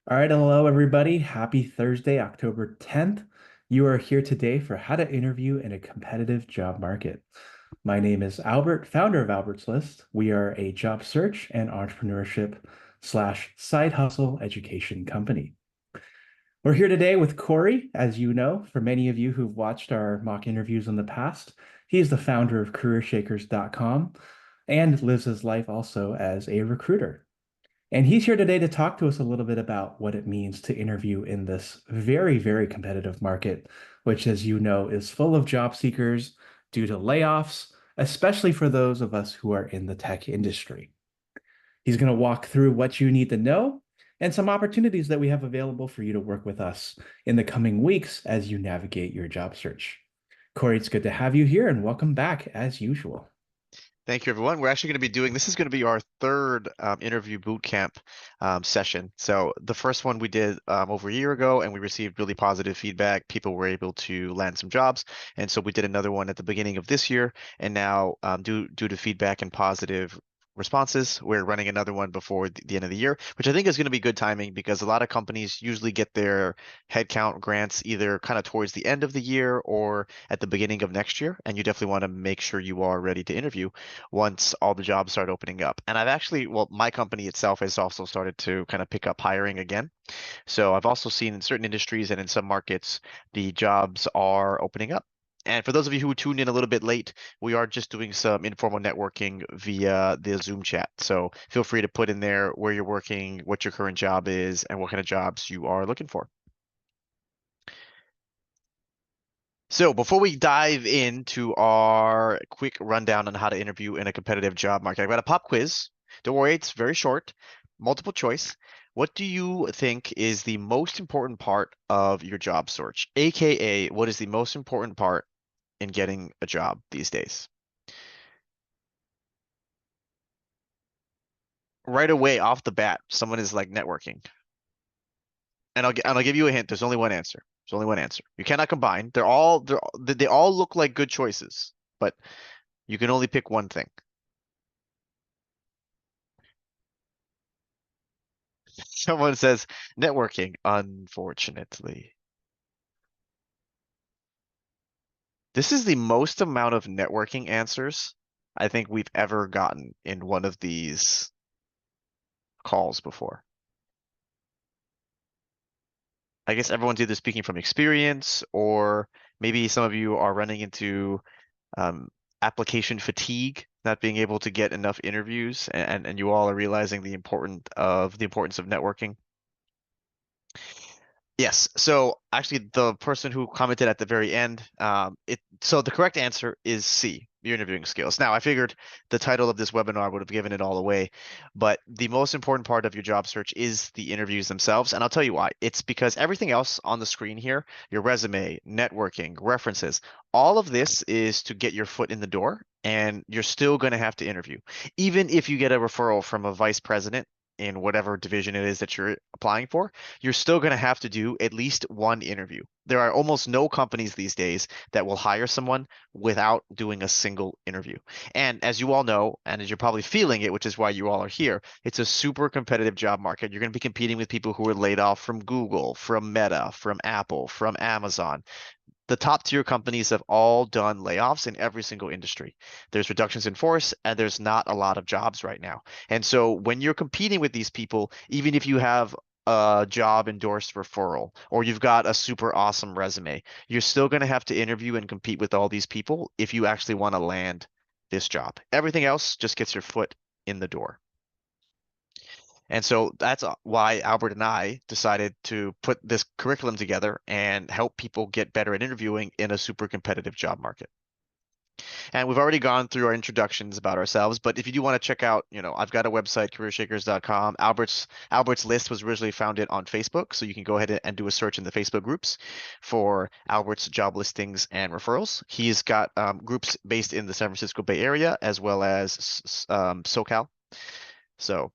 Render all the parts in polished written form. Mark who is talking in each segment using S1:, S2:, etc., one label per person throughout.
S1: All right, hello everybody. Happy Thursday, October 10th. You are here today for how to interview in a competitive job market. My name is Albert, founder of Albert's List. We are a job search and entrepreneurship slash side hustle education company. We're here today with Cory, as you know, for many of you who've watched our mock interviews in the past. He's the founder of careershakers.com and lives his life also as a recruiter. And he's here today to talk to us a little bit about what it means to interview in this very, very competitive market, which, as you know, is full of job seekers due to layoffs, especially for those of us who are in the tech industry. He's going to walk through what you need to know and some opportunities that we have available for you to work with us in the coming weeks as you navigate your job search. Cory, it's good to have you here and welcome back as usual.
S2: Thank you, everyone. We're actually going to be doing this is going to be our third interview boot camp session. So the first one we did over a year ago, and we received really positive feedback. People were able to land some jobs, and so we did another one at the beginning of this year. And now, due to feedback and positive responses, we're running another one before the end of the year, which I think is going to be good timing because a lot of companies usually get their headcount grants either kind of towards the end of the year or at the beginning of next year, and you definitely want to make sure you are ready to interview once all the jobs start opening up. And I've actually, well, my company itself has also started to kind of pick up hiring again. So I've also seen in certain industries and in some markets, the jobs are opening up. And for those of you who tuned in a little bit late, we are just doing some informal networking via the Zoom chat. So feel free to put in there where you're working, what your current job is, and what kind of jobs you are looking for. So before we dive into our quick rundown on how to interview in a competitive job market, I've got a pop quiz. Don't worry, it's very short, multiple choice. What do you think is the most important part of your job search? AKA, what is the most important part in getting a job these days? Right away off the bat, someone is like networking. And I'll give you a hint. There's only one answer. There's only one answer. You cannot combine. They all look like good choices, but you can only pick one thing. Someone says networking, unfortunately. This is the most amount of networking answers I think we've ever gotten in one of these calls before. I guess everyone's either speaking from experience or maybe some of you are running into um, application fatigue, not being able to get enough interviews, and you all are realizing the importance of networking. Yes. So actually, the person who commented at the very end, so the correct answer is C, your interviewing skills. Now, I figured the title of this webinar would have given it all away, but the most important part of your job search is the interviews themselves, and I'll tell you why. It's because everything else on the screen here, your resume, networking, references, all of this is to get your foot in the door, and you're still going to have to interview. Even if you get a referral from a vice president in whatever division it is that you're applying for, you're still going to have to do at least one interview. There are almost no companies these days that will hire someone without doing a single interview. And as you all know, and as you're probably feeling it, which is why you all are here, it's a super competitive job market. You're going to be competing with people who are laid off from Google, from Meta, from Apple, from Amazon. The top tier companies have all done layoffs in every single industry. There's reductions in force, and there's not a lot of jobs right now. And so when you're competing with these people, even if you have a job endorsed referral or you've got a super awesome resume, you're still going to have to interview and compete with all these people if you actually want to land this job. Everything else just gets your foot in the door. And so that's why Albert and I decided to put this curriculum together and help people get better at interviewing in a super competitive job market. And we've already gone through our introductions about ourselves, but if you do want to check out, I've got a website, careershakers.com. Albert's list was originally founded on Facebook, so you can go ahead and do a search in the Facebook groups for Albert's job listings and referrals. He's got groups based in the San Francisco Bay Area as well as SoCal. So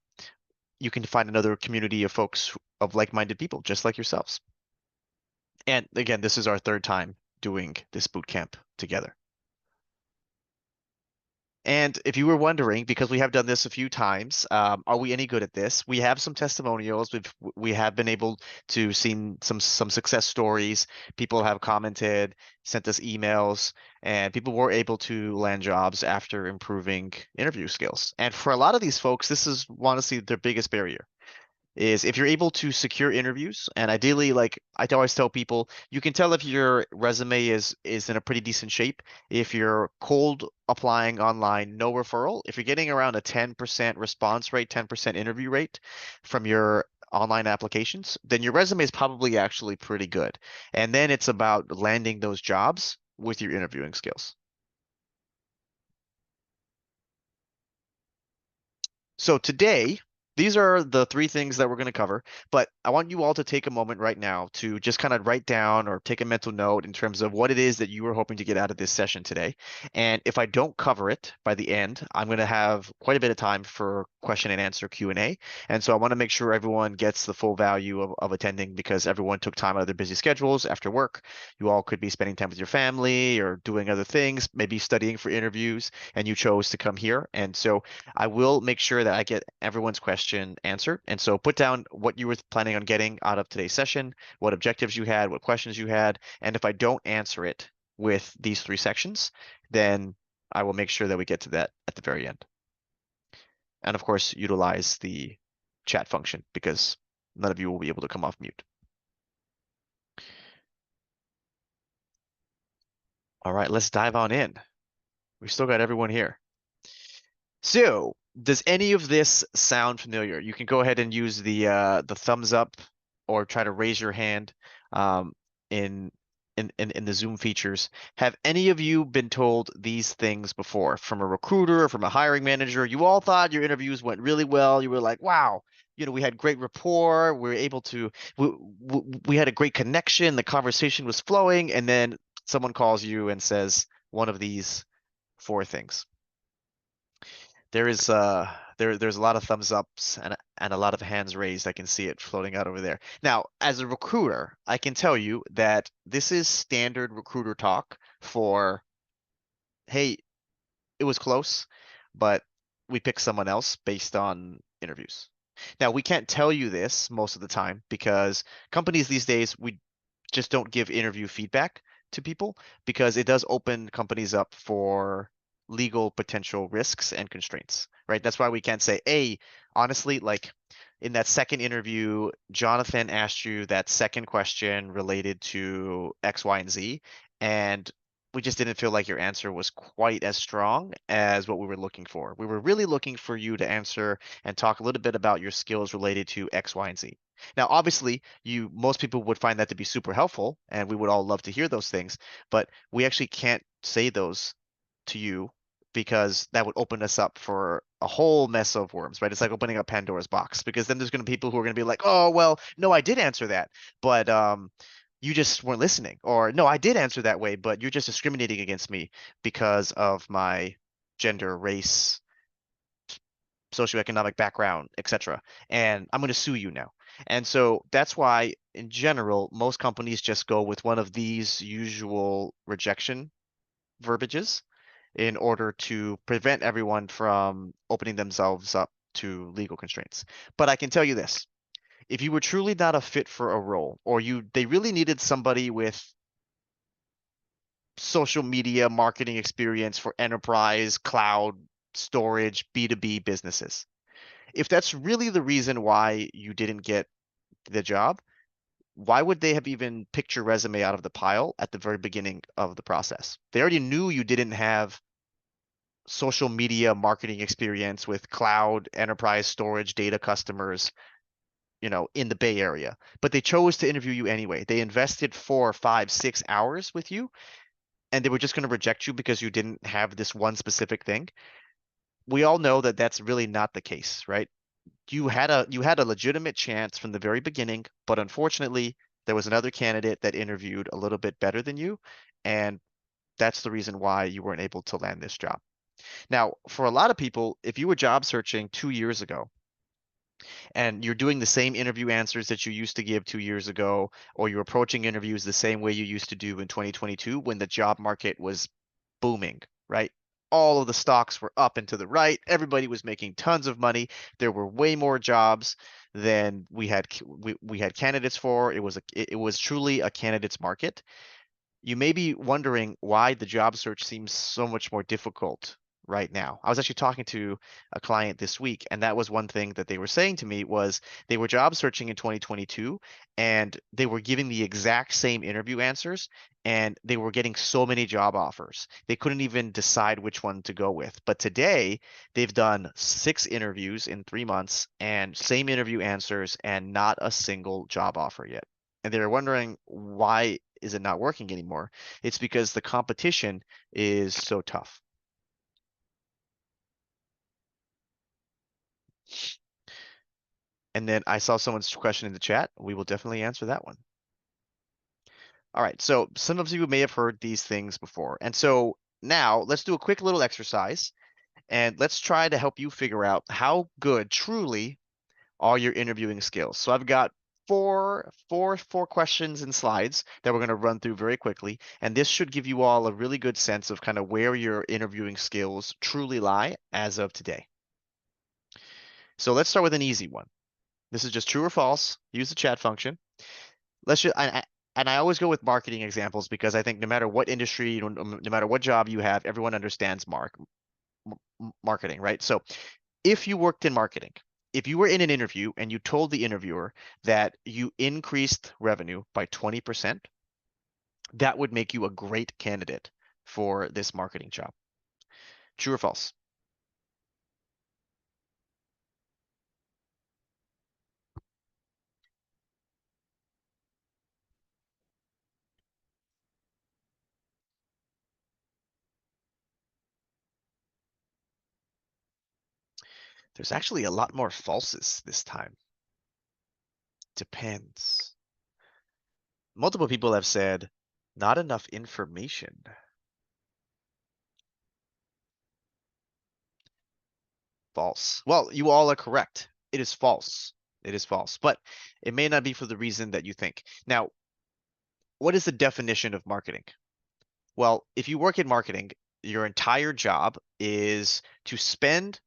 S2: you can find another community of folks of like-minded people just like yourselves. And again, this is our third time doing this boot camp together. And if you were wondering, because we have done this a few times, are we any good at this? We have some testimonials. We have been able to see some success stories. People have commented, sent us emails, and people were able to land jobs after improving interview skills. And for a lot of these folks, this is honestly their biggest barrier is if you're able to secure interviews and ideally like I always tell people you can tell if your resume is in a pretty decent shape if you're cold applying online, no referral, if you're getting around a 10% response rate, 10% interview rate from your online applications, then your resume is probably actually pretty good, and then it's about landing those jobs with your interviewing skills. So today, these are the three things that we're going to cover, but I want you all to take a moment right now to just kind of write down or take a mental note in terms of what it is that you were hoping to get out of this session today. And if I don't cover it by the end, I'm going to have quite a bit of time for question and answer Q&A. And so I want to make sure everyone gets the full value of attending because everyone took time out of their busy schedules after work. You all could be spending time with your family or doing other things, maybe studying for interviews, and you chose to come here. And so I will make sure that I get everyone's question answered. And so put down what you were planning on getting out of today's session, what objectives you had, what questions you had. And if I don't answer it with these three sections, then I will make sure that we get to that at the very end. And of course, utilize the chat function because none of you will be able to come off mute. All right, let's dive on in. We still got everyone here. So, does any of this sound familiar? You can go ahead and use the thumbs up or try to raise your hand um, in, in the Zoom features. Have any of you been told these things before from a recruiter or from a hiring manager? You all thought your interviews went really well. You were like, "Wow, we had great rapport. We were able to we had a great connection. The conversation was flowing." And then someone calls you and says one of these four things. There's a lot of thumbs ups and a lot of hands raised. I can see it floating out over there. Now, as a recruiter, I can tell you that this is standard recruiter talk for, hey, it was close, but we picked someone else based on interviews. Now, we can't tell you this most of the time because companies these days, we just don't give interview feedback to people because it does open companies up for legal potential risks and constraints, right? That's why we can't say, hey, honestly, like in that second interview, Jonathan asked you that second question related to X, Y, and Z, and we just didn't feel like your answer was quite as strong as what we were looking for. We were really looking for you to answer and talk a little bit about your skills related to X, Y, and Z. Now, obviously, most people would find that to be super helpful, and we would all love to hear those things, but we actually can't say those to you because that would open us up for a whole mess of worms, right? It's like opening up Pandora's box because then there's going to be people who are going to be like, "Oh, well, no, I did answer that, but you just weren't listening," or "No, I did answer that way, but you're just discriminating against me because of my gender, race, socioeconomic background, etc. And I'm going to sue you now." And so that's why, in general, most companies just go with one of these usual rejection verbiages in order to prevent everyone from opening themselves up to legal constraints. But I can tell you this, if you were truly not a fit for a role, or they really needed somebody with social media marketing experience for enterprise, cloud, storage, B2B businesses, if that's really the reason why you didn't get the job, why would they have even picked your resume out of the pile at the very beginning of the process? They already knew you didn't have social media marketing experience with cloud, enterprise storage, data customers, in the Bay Area. But they chose to interview you anyway. They invested 4, 5, 6 hours with you, and they were just going to reject you because you didn't have this one specific thing. We all know that that's really not the case, right? You had a legitimate chance from the very beginning, but unfortunately, there was another candidate that interviewed a little bit better than you, and that's the reason why you weren't able to land this job. Now, for a lot of people, if you were job searching 2 years ago and you're doing the same interview answers that you used to give 2 years ago, or you're approaching interviews the same way you used to do in 2022 when the job market was booming, right? all of the stocks were up and to the right. Everybody was making tons of money. There were way more jobs than we had candidates for. It was truly a candidates market. You may be wondering why the job search seems so much more difficult right now. I was actually talking to a client this week, and that was one thing that they were saying to me was they were job searching in 2022 and they were giving the exact same interview answers and they were getting so many job offers. They couldn't even decide which one to go with. But today, they've done 6 interviews in 3 months and same interview answers and not a single job offer yet. And they're wondering why is it not working anymore? It's because the competition is so tough. And then I saw someone's question in the chat. We will definitely answer that one. All right, so some of you may have heard these things before. And so now let's do a quick little exercise and let's try to help you figure out how good truly are your interviewing skills. So I've got four questions and slides that we're going to run through very quickly, and this should give you all a really good sense of kind of where your interviewing skills truly lie as of today. So let's start with an easy one. This is just true or false. Use the chat function. Let's just and I always go with marketing examples because I think no matter what industry, no matter what job you have, everyone understands marketing, right? So if you worked in marketing, if you were in an interview and you told the interviewer that you increased revenue by 20%, that would make you a great candidate for this marketing job. True or false? There's actually a lot more falses this time. Depends. Multiple people have said not enough information. False. Well, you all are correct. It is false. It is false, but it may not be for the reason that you think. Now, what is the definition of marketing? Well, if you work in marketing, your entire job is to spend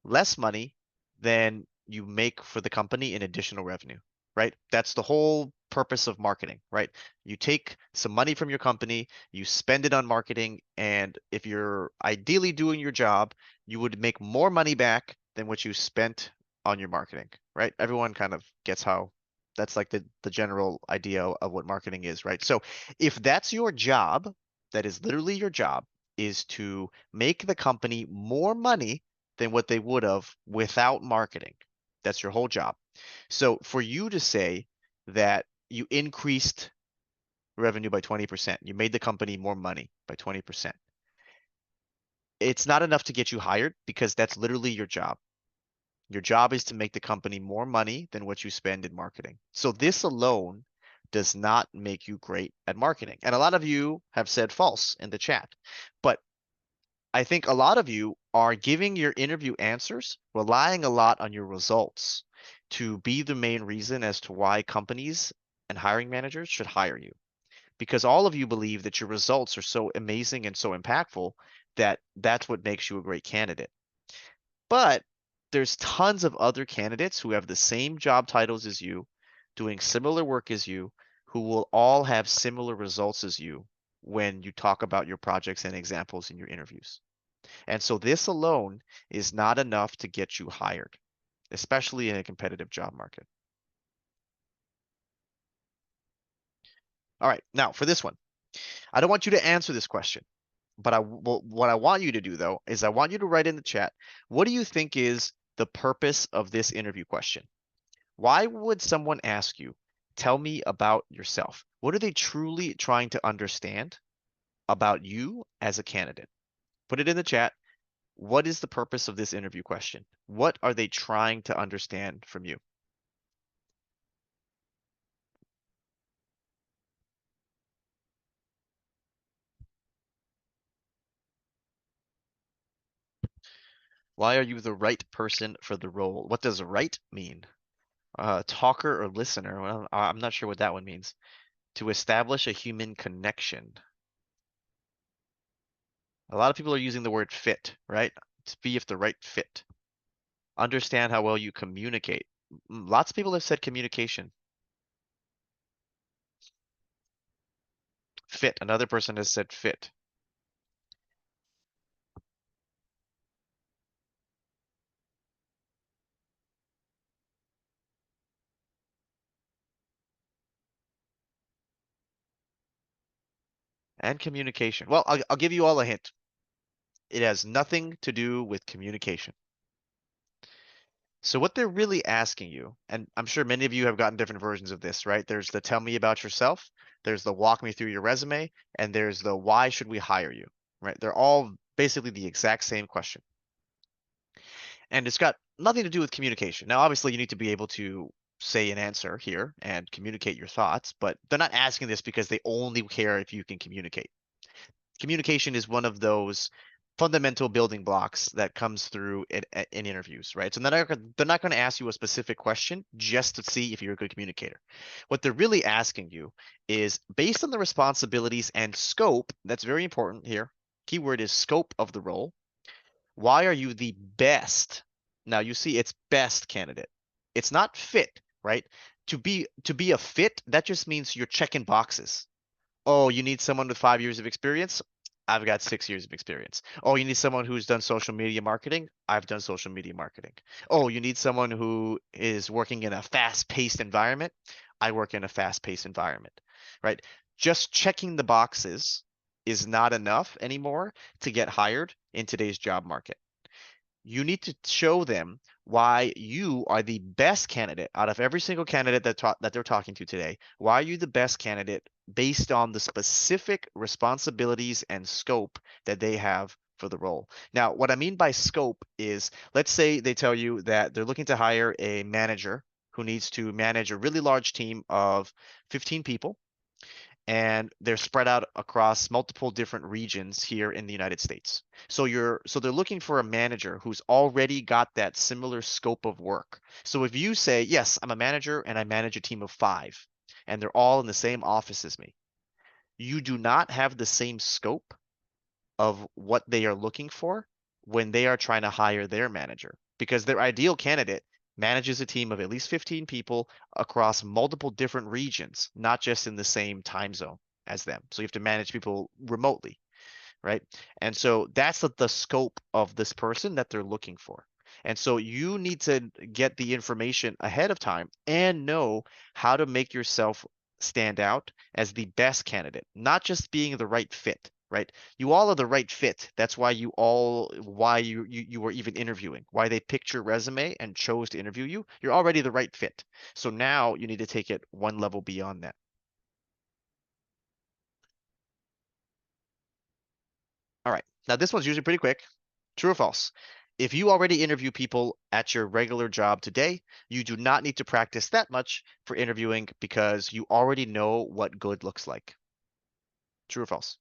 S2: less money than you make for the company in additional revenue, right? That's the whole purpose of marketing, right? You take some money from your company, you spend it on marketing, and if you're ideally doing your job, you would make more money back than what you spent on your marketing, right? Everyone kind of gets how that's like the general idea of what marketing is, right? So if that's your job, that is literally your job, is to make the company more money than what they would have without marketing. That's your whole job. So for you to say that you increased revenue by 20%, you made the company more money by 20%, it's not enough to get you hired because that's literally your job. Your job is to make the company more money than what you spend in marketing. So this alone does not make you great at marketing. And a lot of you have said false in the chat. But I think a lot of you are giving your interview answers, relying a lot on your results to be the main reason as to why companies and hiring managers should hire you. Because all of you believe that your results are so amazing and so impactful that that's what makes you a great candidate. But there's tons of other candidates who have the same job titles as you, doing similar work as you, who will all have similar results as you when you talk about your projects and examples in your interviews. And so this alone is not enough to get you hired, especially in a competitive job market. All right, now for this one, I don't want you to answer this question, but what I want you to do though is I want you to write in the chat, what do you think is the purpose of this interview question? Why would someone ask you, tell me about yourself? What are they truly trying to understand about you as a candidate? Put it in the chat. What is the purpose of this interview question? What are they trying to understand from you? Why are you the right person for the role? What does right mean? Talker or listener? Well, I'm not sure what that one means. To establish a human connection. A lot of people are using the word fit, right? To be if the right fit. Understand how well you communicate. Lots of people have said communication. Fit. Another person has said fit. And communication. Well, I'll give you all a hint. It has nothing to do with communication. So what they're really asking you, and I'm sure many of you have gotten different versions of this, right? There's the tell me about yourself, there's the walk me through your resume, and there's the why should we hire you, right? They're all basically the exact same question. And it's got nothing to do with communication. Now, obviously, you need to be able to say an answer here and communicate your thoughts, but they're not asking this because they only care if you can communicate. Communication is one of those fundamental building blocks that comes through in interviews, right? So they're not going to ask you a specific question just to see if you're a good communicator. What they're really asking you is based on the responsibilities and scope, that's very important here. Keyword is scope of the role. Why are you the best? Now you see it's best candidate. It's not fit, right? To be a fit, that just means you're checking boxes. Oh, you need someone with 5 years of experience? I've got 6 years of experience. Oh, you need someone who's done social media marketing? I've done social media marketing. Oh, you need someone who is working in a fast-paced environment? I work in a fast-paced environment, right? Just checking the boxes is not enough anymore to get hired in today's job market. You need to show them why you are the best candidate out of every single candidate that they're talking to today. Why are you the best candidate based on the specific responsibilities and scope that they have for the role? Now, what I mean by scope is, let's say they tell you that they're looking to hire a manager who needs to manage a really large team of 15 people and they're spread out across multiple different regions here in the United States. So they're looking for a manager who's already got that similar scope of work. So if you say, "Yes, I'm a manager and I manage a team of 5 and they're all in the same office as me." You do not have the same scope of what they are looking for when they are trying to hire their manager because their ideal candidate manages a team of at least 15 people across multiple different regions, not just in the same time zone as them. So you have to manage people remotely, right? And so that's the scope of this person that they're looking for. And so you need to get the information ahead of time and know how to make yourself stand out as the best candidate, not just being the right fit, right? You all are the right fit. That's why you were even interviewing, why they picked your resume and chose to interview you. You're already the right fit. So now you need to take it one level beyond that. All right. Now this one's usually pretty quick. True or false? If you already interview people at your regular job today, you do not need to practice that much for interviewing because you already know what good looks like. True or false?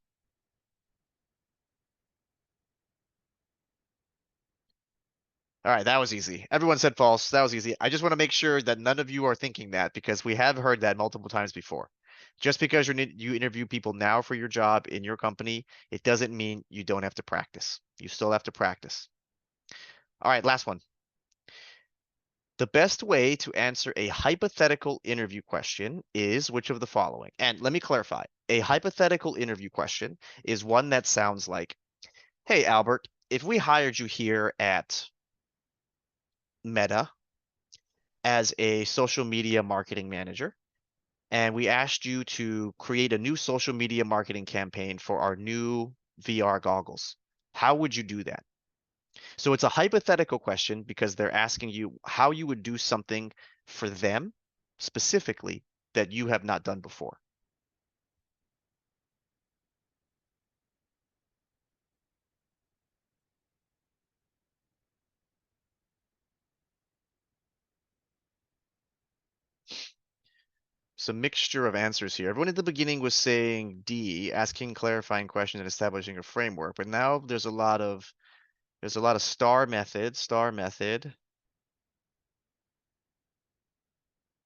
S2: All right, that was easy. Everyone said false. That was easy. I just want to make sure that none of you are thinking that because we have heard that multiple times before. Just because you interview people now for your job in your company, it doesn't mean you don't have to practice. You still have to practice. All right, last one. The best way to answer a hypothetical interview question is which of the following? And let me clarify. A hypothetical interview question is one that sounds like, "Hey, Albert, if we hired you here at Meta as a social media marketing manager, and we asked you to create a new social media marketing campaign for our new VR goggles, how would you do that?" So it's a hypothetical question because they're asking you how you would do something for them specifically that you have not done before. It's a mixture of answers here. Everyone at the beginning was saying D, asking clarifying questions and establishing a framework, but now there's a lot of star method.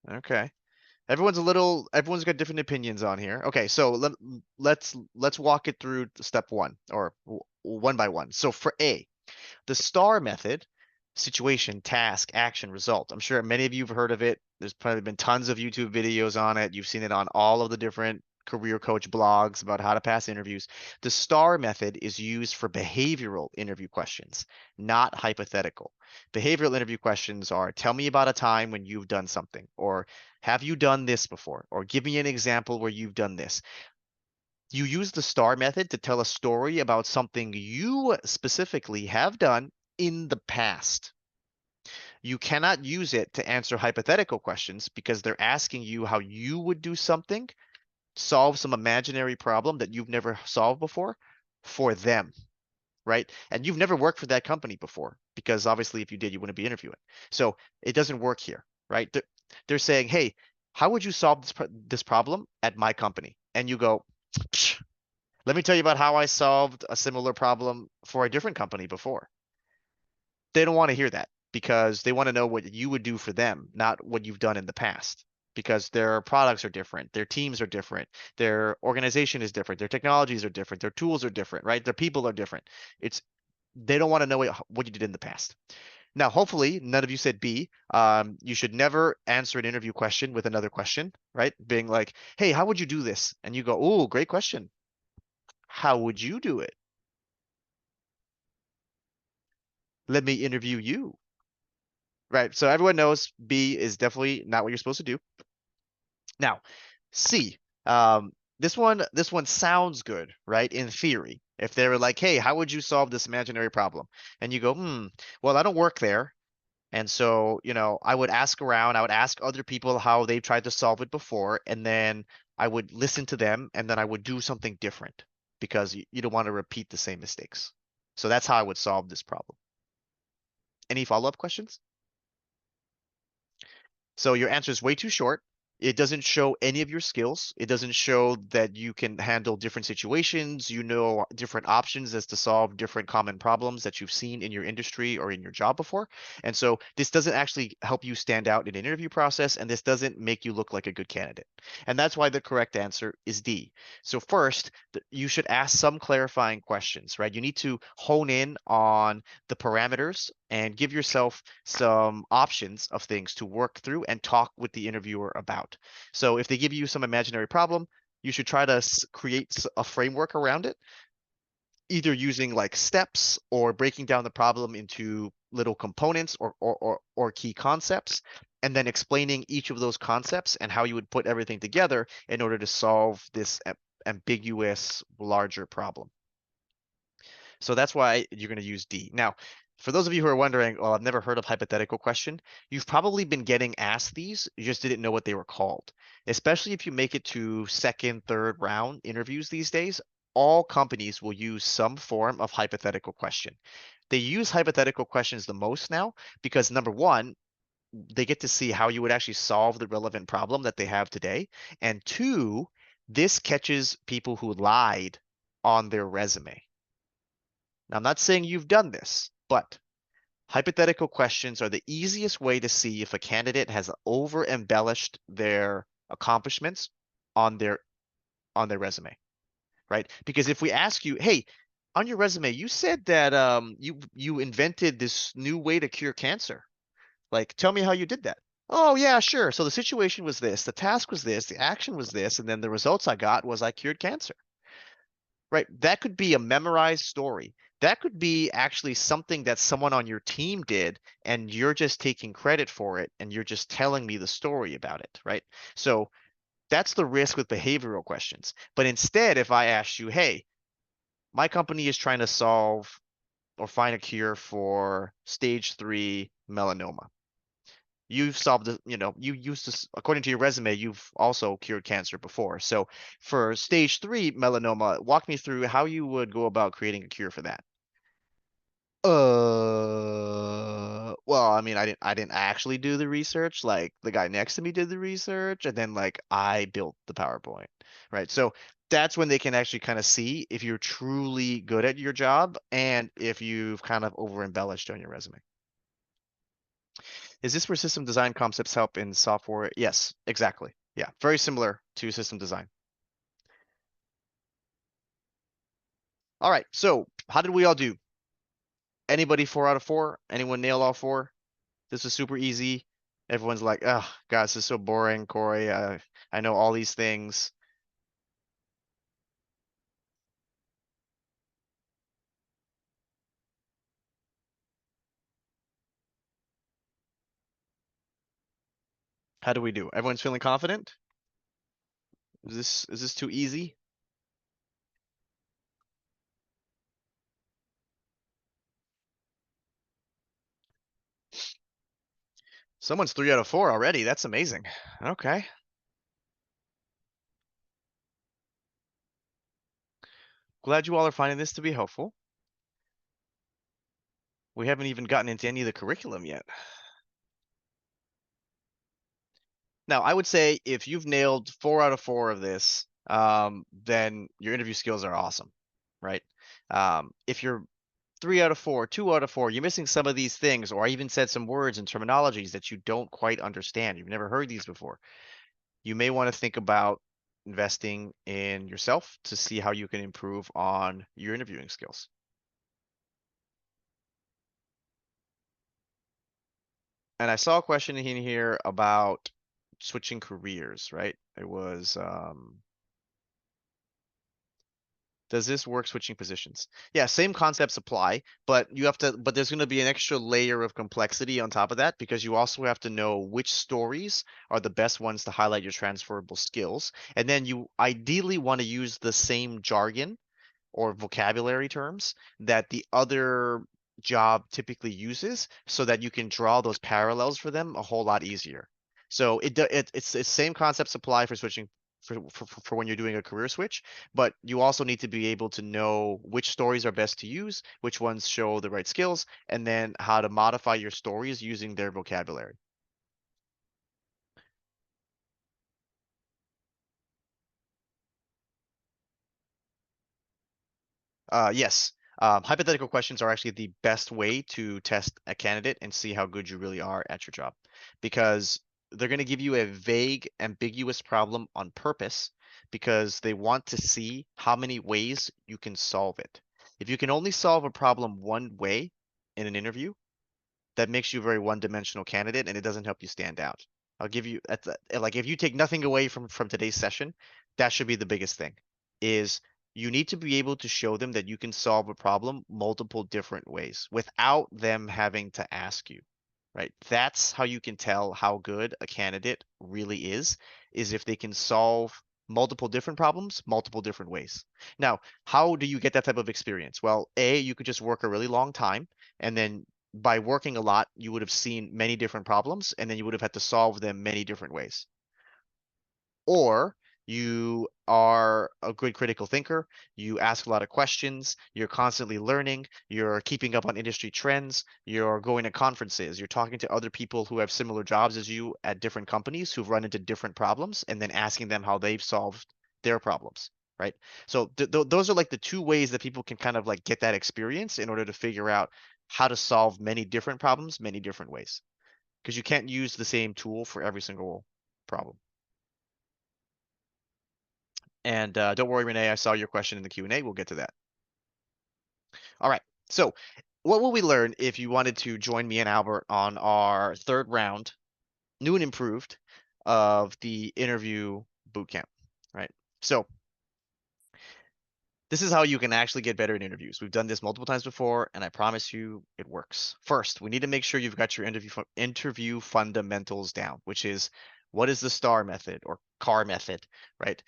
S2: Okay. Everyone's got different opinions on here. Okay, so let's walk it through step one or one by one. So for A, the STAR method, situation, task, action, result. I'm sure many of you have heard of it. There's probably been tons of YouTube videos on it. You've seen it on all of the different career coach blogs about how to pass interviews. The STAR method is used for behavioral interview questions, not hypothetical. Behavioral interview questions are tell me about a time when you've done something, or have you done this before, or give me an example where you've done this. You use the STAR method to tell a story about something you specifically have done in the past. You cannot use it to answer hypothetical questions because they're asking you how you would do something, solve some imaginary problem that you've never solved before for them, right? And you've never worked for that company before because obviously if you did, you wouldn't be interviewing. So it doesn't work here, right? They're saying, hey, how would you solve this problem at my company? And you go, Psh, let me tell you about how I solved a similar problem for a different company before. They don't want to hear that because they want to know what you would do for them, not what you've done in the past. Because their products are different, their teams are different, their organization is different, their technologies are different, their tools are different, right? Their people are different. It's they don't want to know what you did in the past. Now, hopefully, none of you said B. You should never answer an interview question with another question, right? Being like, "Hey, how would you do this?" And you go, "Oh, great question. How would you do it? Let me interview you." Right. So everyone knows B is definitely not what you're supposed to do. Now, C. This one sounds good, right? In theory, if they were like, "Hey, how would you solve this imaginary problem?" And you go, well, I don't work there, and so I would ask around. I would ask other people how they've tried to solve it before, and then I would listen to them, and then I would do something different because you don't want to repeat the same mistakes. So that's how I would solve this problem. Any follow-up questions? So your answer is way too short. It doesn't show any of your skills. It doesn't show that you can handle different situations, different options as to solve different common problems that you've seen in your industry or in your job before. And so this doesn't actually help you stand out in an interview process, and this doesn't make you look like a good candidate. And that's why the correct answer is D. So first, you should ask some clarifying questions, right? You need to hone in on the parameters and give yourself some options of things to work through and talk with the interviewer about. So if they give you some imaginary problem, you should try to create a framework around it, either using like steps or breaking down the problem into little components or key concepts, and then explaining each of those concepts and how you would put everything together in order to solve this ambiguous larger problem. So that's why you're going to use D. Now, for those of you who are wondering, well, I've never heard of hypothetical question, you've probably been getting asked these, you just didn't know what they were called. Especially if you make it to second, third round interviews these days, all companies will use some form of hypothetical question. They use hypothetical questions the most now because number one, they get to see how you would actually solve the relevant problem that they have today. And two, this catches people who lied on their resume. Now, I'm not saying you've done this, but hypothetical questions are the easiest way to see if a candidate has over embellished their accomplishments on their resume, right? Because if we ask you, hey, on your resume, you said that you invented this new way to cure cancer. Like, tell me how you did that. Oh, yeah, sure. So the situation was this, the task was this, the action was this, and then the results I got was I cured cancer. Right. That could be a memorized story. That could be actually something that someone on your team did, and you're just taking credit for it, and you're just telling me the story about it, right? So that's the risk with behavioral questions. But instead, if I ask you, hey, my company is trying to solve or find a cure for stage 3 melanoma. You've solved it, you used to, according to your resume, you've also cured cancer before. So for stage 3 melanoma, walk me through how you would go about creating a cure for that. Well, I mean, I didn't actually do the research. Like the guy next to me did the research, and then like I built the PowerPoint, right? So that's when they can actually kind of see if you're truly good at your job and if you've kind of over embellished on your resume. Is this where system design concepts help in software? Yes, exactly. Yeah, very similar to system design. All right. So how did we all do? Anybody 4 out of 4? Anyone nail all four? This is super easy. Everyone's like, oh, God, this is so boring, Corey. I know all these things. How do we do? Everyone's feeling confident? Is this too easy? Someone's 3 out of 4 already. That's amazing. Okay. Glad you all are finding this to be helpful. We haven't even gotten into any of the curriculum yet. Now, I would say if you've nailed 4 out of 4 of this, then your interview skills are awesome, right? If you're 3 out of 4, 2 out of 4, you're missing some of these things, or I even said some words and terminologies that you don't quite understand. You've never heard these before. You may want to think about investing in yourself to see how you can improve on your interviewing skills. And I saw a question in here about switching careers, right? It was, does this work switching positions? Yeah, same concepts apply, but there's going to be an extra layer of complexity on top of that because you also have to know which stories are the best ones to highlight your transferable skills. And then you ideally want to use the same jargon or vocabulary terms that the other job typically uses so that you can draw those parallels for them a whole lot easier. So it's the same concepts apply for switching for when you're doing a career switch, but you also need to be able to know which stories are best to use, which ones show the right skills, and then how to modify your stories using their vocabulary. Yes. Hypothetical questions are actually the best way to test a candidate and see how good you really are at your job because they're going to give you a vague, ambiguous problem on purpose because they want to see how many ways you can solve it. If you can only solve a problem one way in an interview, that makes you a very one-dimensional candidate and it doesn't help you stand out. I'll give you like if you take nothing away from today's session, that should be the biggest thing is you need to be able to show them that you can solve a problem multiple different ways without them having to ask you, right? That's how you can tell how good a candidate really is if they can solve multiple different problems, multiple different ways. Now, how do you get that type of experience? Well, A, you could just work a really long time and then by working a lot, you would have seen many different problems and then you would have had to solve them many different ways. Or you are a good critical thinker, you ask a lot of questions, you're constantly learning, you're keeping up on industry trends, you're going to conferences, you're talking to other people who have similar jobs as you at different companies who've run into different problems and then asking them how they've solved their problems, right? So those are like the two ways that people can kind of like get that experience in order to figure out how to solve many different problems many different ways because you can't use the same tool for every single problem. And don't worry, Renee, I saw your question in the Q&A. We'll get to that. All right. So what will we learn if you wanted to join me and Albert on our third round, new and improved, of the interview bootcamp, right? So this is how you can actually get better at interviews. We've done this multiple times before, and I promise you it works. First, we need to make sure you've got your interview fundamentals down, which is what is the STAR method or CAR method, right?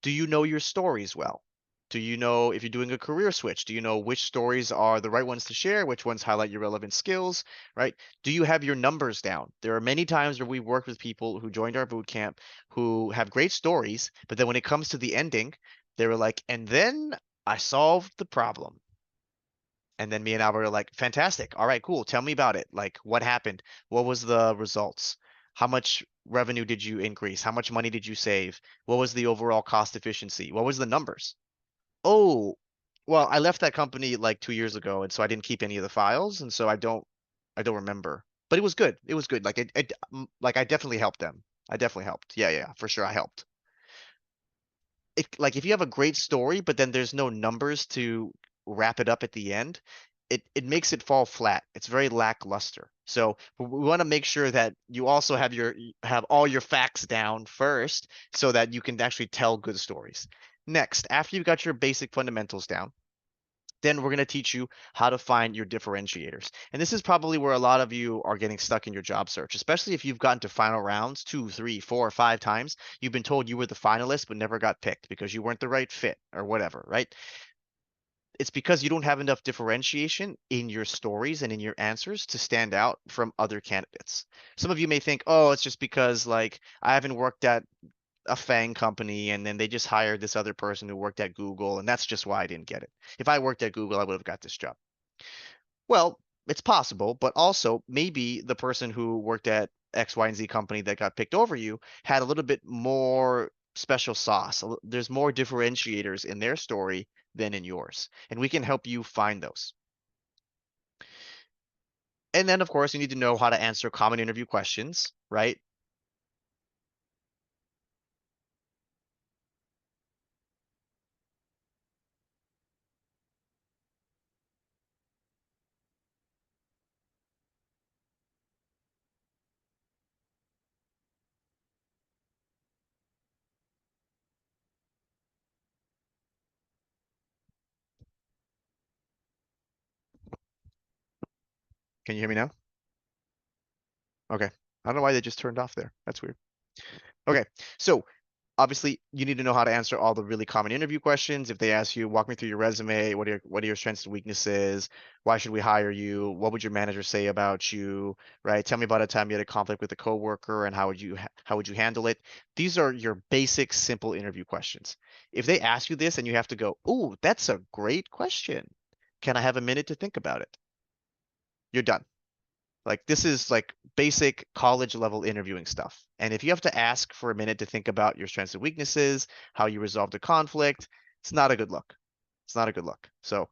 S2: Do you know your stories well? Do you know if you're doing a career switch? Do you know which stories are the right ones to share? Which ones highlight your relevant skills, right? Do you have your numbers down? There are many times where we've worked with people who joined our boot camp who have great stories, but then when it comes to the ending, they were like, and then I solved the problem. And then me and Albert are like, fantastic. All right, cool. Tell me about it. Like, what happened? What was the results? How much revenue did you increase? How much money did you save? What was the overall cost efficiency? What was the numbers? Oh, well, I left that company like 2 years ago, and so I didn't keep any of the files, and so I don't remember. But it was good. It was good. Like I definitely helped them. I definitely helped. Yeah, yeah, for sure. I helped. like if you have a great story, but then there's no numbers to wrap it up at the end, it makes it fall flat. It's very lackluster. So we want to make sure that you also have have all your facts down first so that you can actually tell good stories. Next, after you've got your basic fundamentals down, then we're going to teach you how to find your differentiators. And this is probably where a lot of you are getting stuck in your job search, especially if you've gotten to final rounds 2, 3, 4, 5 times. You've been told you were the finalist, but never got picked because you weren't the right fit or whatever, right? It's because you don't have enough differentiation in your stories and in your answers to stand out from other candidates. Some of you may think, oh, it's just because like I haven't worked at a FANG company and then they just hired this other person who worked at Google and that's just why I didn't get it. If I worked at Google, I would have got this job. Well, it's possible, but also maybe the person who worked at X, Y, and Z company that got picked over you had a little bit more special sauce. There's more differentiators in their story than in yours, and we can help you find those. And then, of course, you need to know how to answer common interview questions, right? Can you hear me now? Okay. I don't know why they just turned off there. That's weird. Okay. So obviously you need to know how to answer all the really common interview questions. If they ask you, walk me through your resume, what are your strengths and weaknesses? Why should we hire you? What would your manager say about you? Right? Tell me about a time you had a conflict with a coworker and how would you handle it? These are your basic simple interview questions. If they ask you this and you have to go, "Ooh, that's a great question. Can I have a minute to think about it?" You're done. Like this is like basic college level interviewing stuff. And if you have to ask for a minute to think about your strengths and weaknesses, how you resolved a conflict, it's not a good look. It's not a good look. So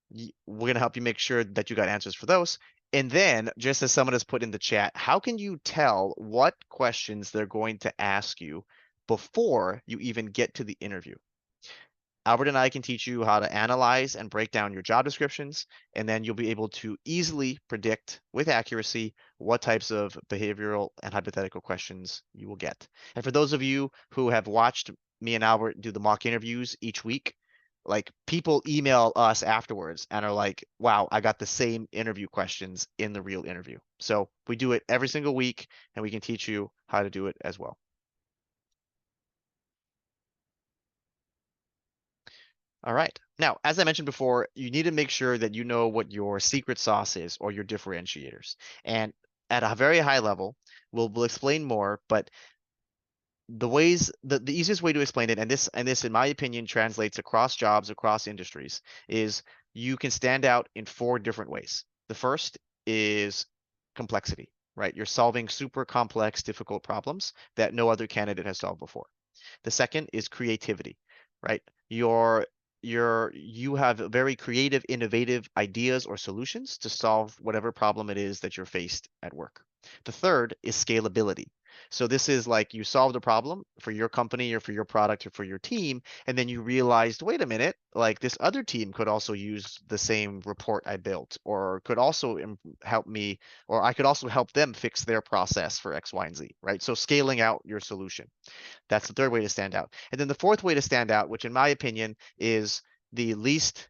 S2: we're going to help you make sure that you got answers for those. And then, just as someone has put in the chat, how can you tell what questions they're going to ask you before you even get to the interview? Albert and I can teach you how to analyze and break down your job descriptions, and then you'll be able to easily predict with accuracy what types of behavioral and hypothetical questions you will get. And for those of you who have watched me and Albert do the mock interviews each week, like people email us afterwards and are like, wow, I got the same interview questions in the real interview. So we do it every single week, and we can teach you how to do it as well. All right. Now, as I mentioned before, you need to make sure that you know what your secret sauce is or your differentiators. And at a very high level, we'll explain more, but the easiest way to explain it, and this in my opinion translates across jobs, across industries, is you can stand out in four different ways. The first is complexity, right? You're solving super complex, difficult problems that no other candidate has solved before. The second is creativity, right? You have very creative, innovative ideas or solutions to solve whatever problem it is that you're faced at work. The third is scalability. So this is like you solved a problem for your company or for your product or for your team, and then you realized, wait a minute, like this other team could also use the same report I built, or could also help me, or I could also help them fix their process for X, Y, and Z, right? So scaling out your solution. That's the third way to stand out. And then the fourth way to stand out, which in my opinion is the least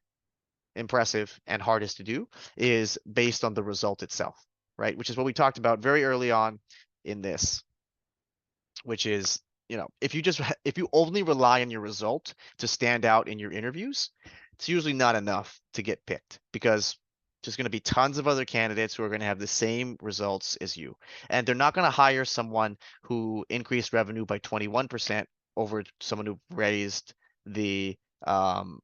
S2: impressive and hardest to do, is based on the result itself, right? Which is what we talked about very early on in this, which is, if you only rely on your result to stand out in your interviews, it's usually not enough to get picked because there's going to be tons of other candidates who are going to have the same results as you. And they're not going to hire someone who increased revenue by 21% over someone who raised the um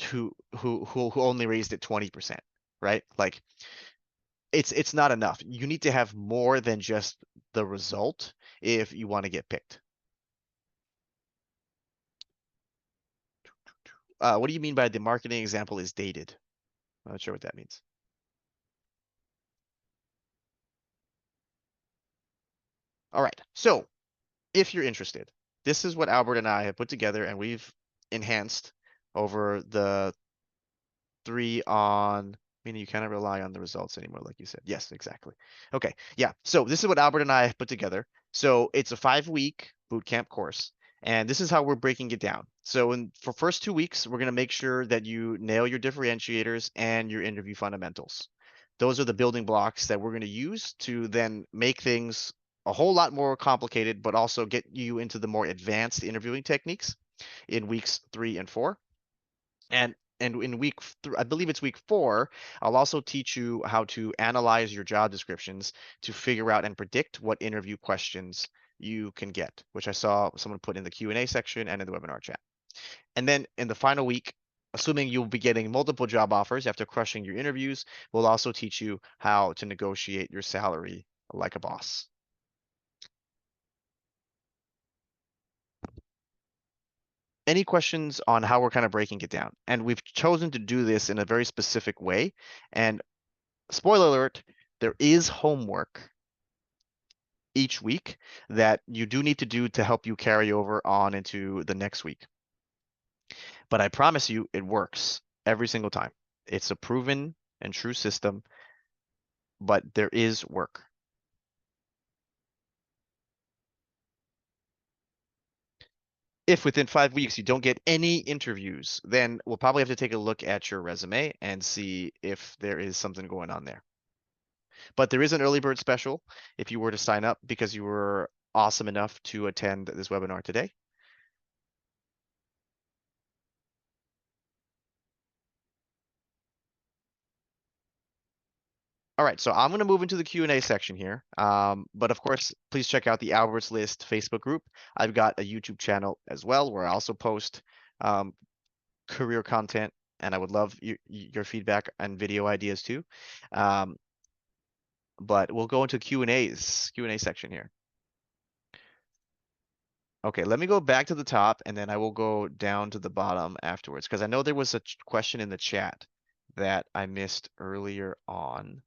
S2: who only raised it 20%, right? Like it's not enough. You need to have more than just the result if you want to get picked. What do you mean by the marketing example is dated? I'm not sure what that means. All right. So if you're interested, this is what Albert and I have put together, and we've enhanced over the 3 on, meaning you cannot rely on the results anymore, like you said. Yes, exactly. Okay, yeah. So this is what Albert and I have put together. So it's a 5-week boot camp course, and this is how we're breaking it down. So for first 2 weeks, we're gonna make sure that you nail your differentiators and your interview fundamentals. Those are the building blocks that we're gonna use to then make things a whole lot more complicated, but also get you into the more advanced interviewing techniques in weeks 3 and 4. And in I believe it's week 4, I'll also teach you how to analyze your job descriptions to figure out and predict what interview questions you can get, which I saw someone put in the Q&A section and in the webinar chat. And then in the final week, assuming you'll be getting multiple job offers after crushing your interviews, we'll also teach you how to negotiate your salary like a boss. Any questions on how we're kind of breaking it down? And we've chosen to do this in a very specific way. And spoiler alert, there is homework each week that you do need to do to help you carry over on into the next week. But I promise you, it works every single time. It's a proven and true system, but there is work. If within 5 weeks you don't get any interviews, then we'll probably have to take a look at your resume and see if there is something going on there. But there is an early bird special if you were to sign up because you were awesome enough to attend this webinar today. All right, so I'm going to move into the Q&A section here. But of course, please check out the Albert's List Facebook group. I've got a YouTube channel as well where I also post um, career content, and I would love your feedback and video ideas too. Um, but we'll go into Q&A section here. Okay, let me go back to the top and then I will go down to the bottom afterwards because I know there was a question in the chat that I missed earlier on.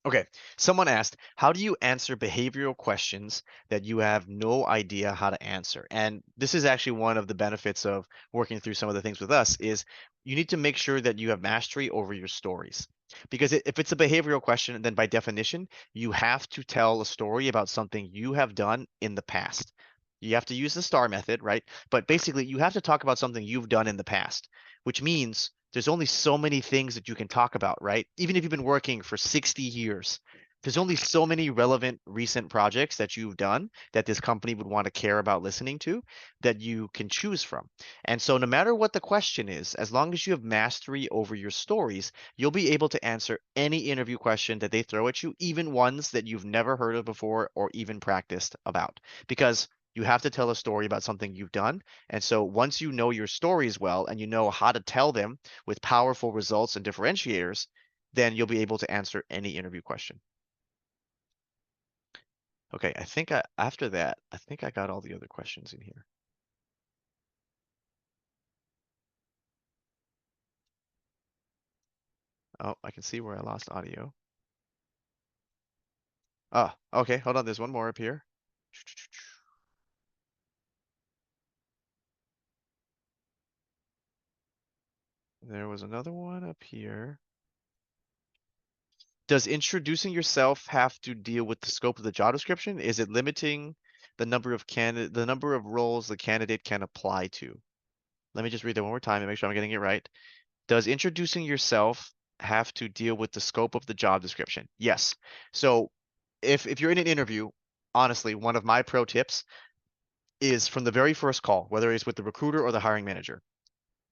S2: Okay, someone asked, how do you answer behavioral questions that you have no idea how to answer? And this is actually one of the benefits of working through some of the things with us is you need to make sure that you have mastery over your stories. Because if it's a behavioral question, then by definition, you have to tell a story about something you have done in the past. You have to use the STAR method, right? But basically, you have to talk about something you've done in the past, which means there's only so many things that you can talk about, right? Even if you've been working for 60 years, there's only so many relevant recent projects that you've done that this company would want to care about listening to that you can choose from. And so, no matter what the question is, as long as you have mastery over your stories, you'll be able to answer any interview question that they throw at you, even ones that you've never heard of before or even practiced about. Because you have to tell a story about something you've done. And so once you know your stories well and you know how to tell them with powerful results and differentiators, then you'll be able to answer any interview question. Okay, after that, I think I got all the other questions in here. Oh, I can see where I lost audio. Oh, okay, hold on. There's one more up here. There was another one up here. Does introducing yourself have to deal with the scope of the job description? Is it limiting the number of roles the candidate can apply to? Let me just read that one more time and make sure I'm getting it right. Does introducing yourself have to deal with the scope of the job description? Yes. So if you're in an interview, honestly, one of my pro tips is from the very first call, whether it's with the recruiter or the hiring manager,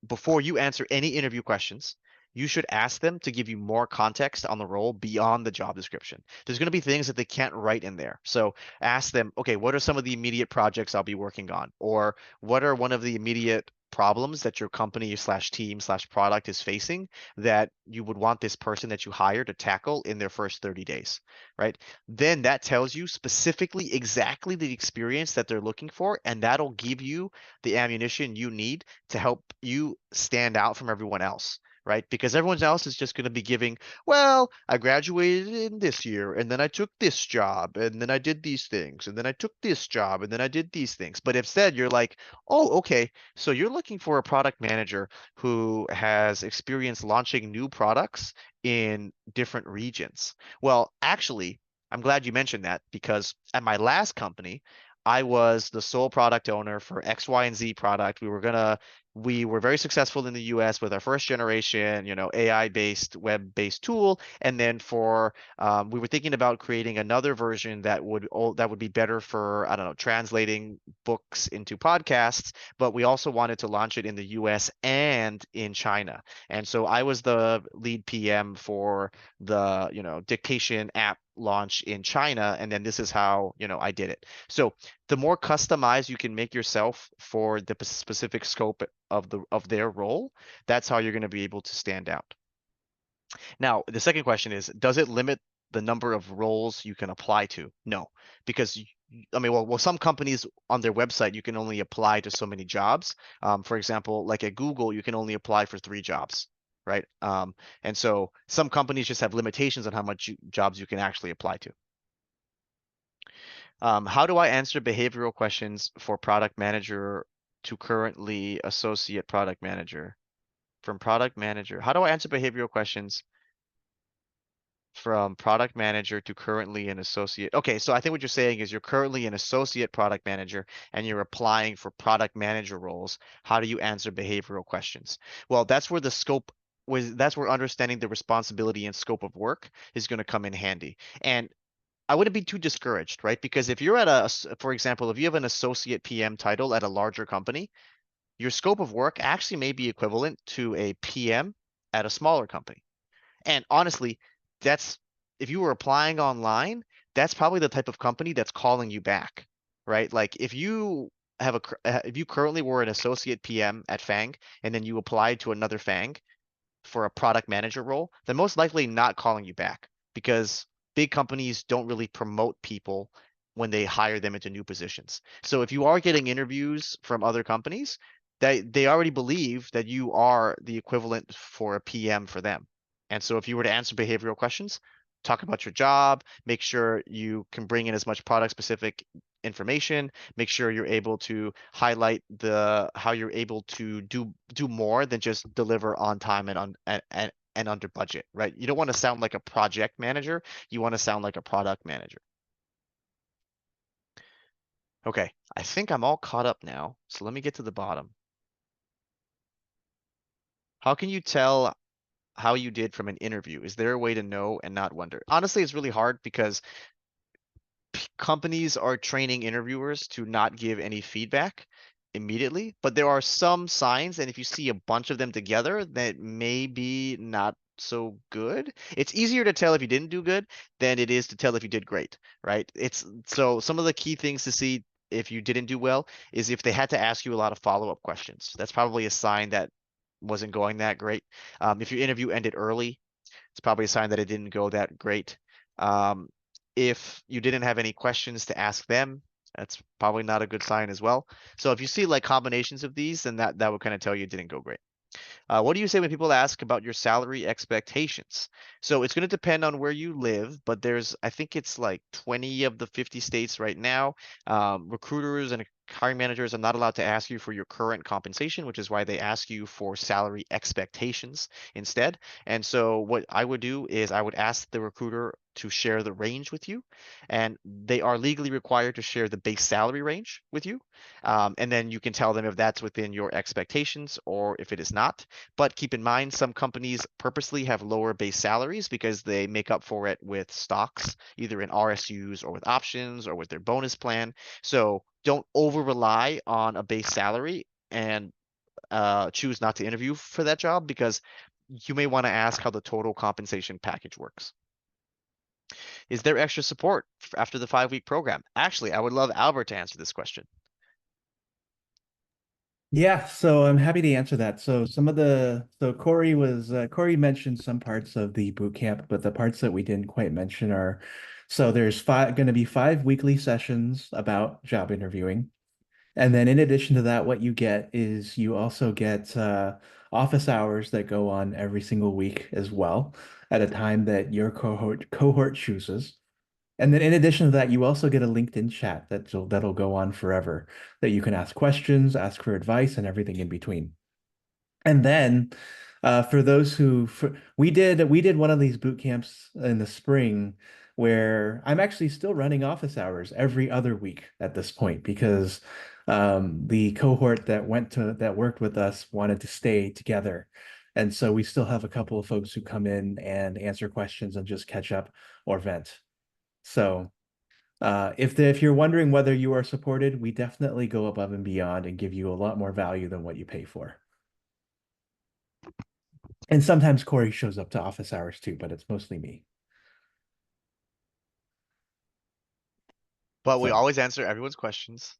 S2: before you answer any interview questions, you should ask them to give you more context on the role beyond the job description. There's going to be things that they can't write in there. So ask them, okay, what are some of the immediate projects I'll be working on? Or what are one of the immediate problems that your company slash team slash product is facing that you would want this person that you hire to tackle in their first 30 days, right? Then that tells you specifically exactly the experience that they're looking for, and that'll give you the ammunition you need to help you stand out from everyone else, right? Because everyone else is just going to be giving, well, I graduated in this year, and then I took this job, and then I did these things, and then I took this job, and then I did these things. But instead, you're like, oh, okay, so you're looking for a product manager who has experience launching new products in different regions. Well, actually, I'm glad you mentioned that because at my last company, I was the sole product owner for X, Y, and Z product. We were very successful in the US with our first generation, AI-based, web-based tool. And then we were thinking about creating another version that would be better for, I don't know, translating books into podcasts. But we also wanted to launch it in the US and in China. And so I was the lead PM for the, dictation app launch in China. And then this is how, I did it. So the more customized you can make yourself for the specific scope of their role, that's how you're going to be able to stand out. Now, the second question is, does it limit the number of roles you can apply to? No, because I mean, well, some companies on their website you can only apply to so many jobs. For example, like at Google, you can only apply for 3 jobs, right? And so some companies just have limitations on how much jobs you can actually apply to. How do I answer behavioral questions for product manager to currently associate product manager? From product manager, how do I answer behavioral questions from product manager to currently an associate? Okay, so I think what you're saying is you're currently an associate product manager and you're applying for product manager roles. How do you answer behavioral questions? Well, that's where understanding the responsibility and scope of work is going to come in handy. And I wouldn't be too discouraged, right? Because if you're for example, if you have an associate PM title at a larger company, your scope of work actually may be equivalent to a PM at a smaller company. And honestly, that's if you were applying online, that's probably the type of company that's calling you back, right? Like if you currently were an associate PM at Fang and then you applied to another Fang, for a product manager role, they're most likely not calling you back because big companies don't really promote people when they hire them into new positions. So if you are getting interviews from other companies, they already believe that you are the equivalent for a PM for them. And so if you were to answer behavioral questions, talk about your job, make sure you can bring in as much product specific information, make sure you're able to highlight the how you're able to do more than just deliver on time and under budget, right? You don't want to sound like a project manager, you want to sound like a product manager. Okay, I think I'm all caught up now, so let me get to the bottom. How can you tell how you did from an interview? Is there a way to know and not wonder? Honestly, it's really hard because companies are training interviewers to not give any feedback immediately, but there are some signs, and if you see a bunch of them together, that may be not so good. It's easier to tell if you didn't do good than it is to tell if you did great, right? It's so some of the key things to see if you didn't do well is if they had to ask you a lot of follow-up questions. That's probably a sign that wasn't going that great. If your interview ended early, it's probably a sign that it didn't go that great. Um, if you didn't have any questions to ask them, that's probably not a good sign as well. So if you see like combinations of these, then that would kind of tell you it didn't go great. What do you say when people ask about your salary expectations? So it's going to depend on where you live, but I think it's like 20 of the 50 states right now. Recruiters and hiring managers are not allowed to ask you for your current compensation, which is why they ask you for salary expectations instead. And so what I would do is I would ask the recruiter to share the range with you, and they are legally required to share the base salary range with you. And then you can tell them if that's within your expectations or if it is not. But keep in mind, some companies purposely have lower base salaries because they make up for it with stocks, either in RSUs or with options or with their bonus plan. So don't over rely on a base salary and choose not to interview for that job because you may want to ask how the total compensation package works. Is there extra support after the 5-week program? Actually, I would love Albert to answer this question.
S1: Yeah, so I'm happy to answer that. So Cory mentioned some parts of the boot camp, but the parts that we didn't quite mention are so there's five going to be 5 weekly sessions about job interviewing. And then in addition to that, what you get is you also get office hours that go on every single week as well at a time that your cohort chooses. And then in addition to that, you also get a LinkedIn chat that'll go on forever that you can ask questions, ask for advice, and everything in between. And then for those we did one of these boot camps in the spring where I'm actually still running office hours every other week at this point because the cohort that worked with us wanted to stay together. And so we still have a couple of folks who come in and answer questions and just catch up or vent. So if you're wondering whether you are supported, we definitely go above and beyond and give you a lot more value than what you pay for. And sometimes Cory shows up to office hours too, but it's mostly me.
S2: But we
S1: So,
S2: always answer everyone's questions.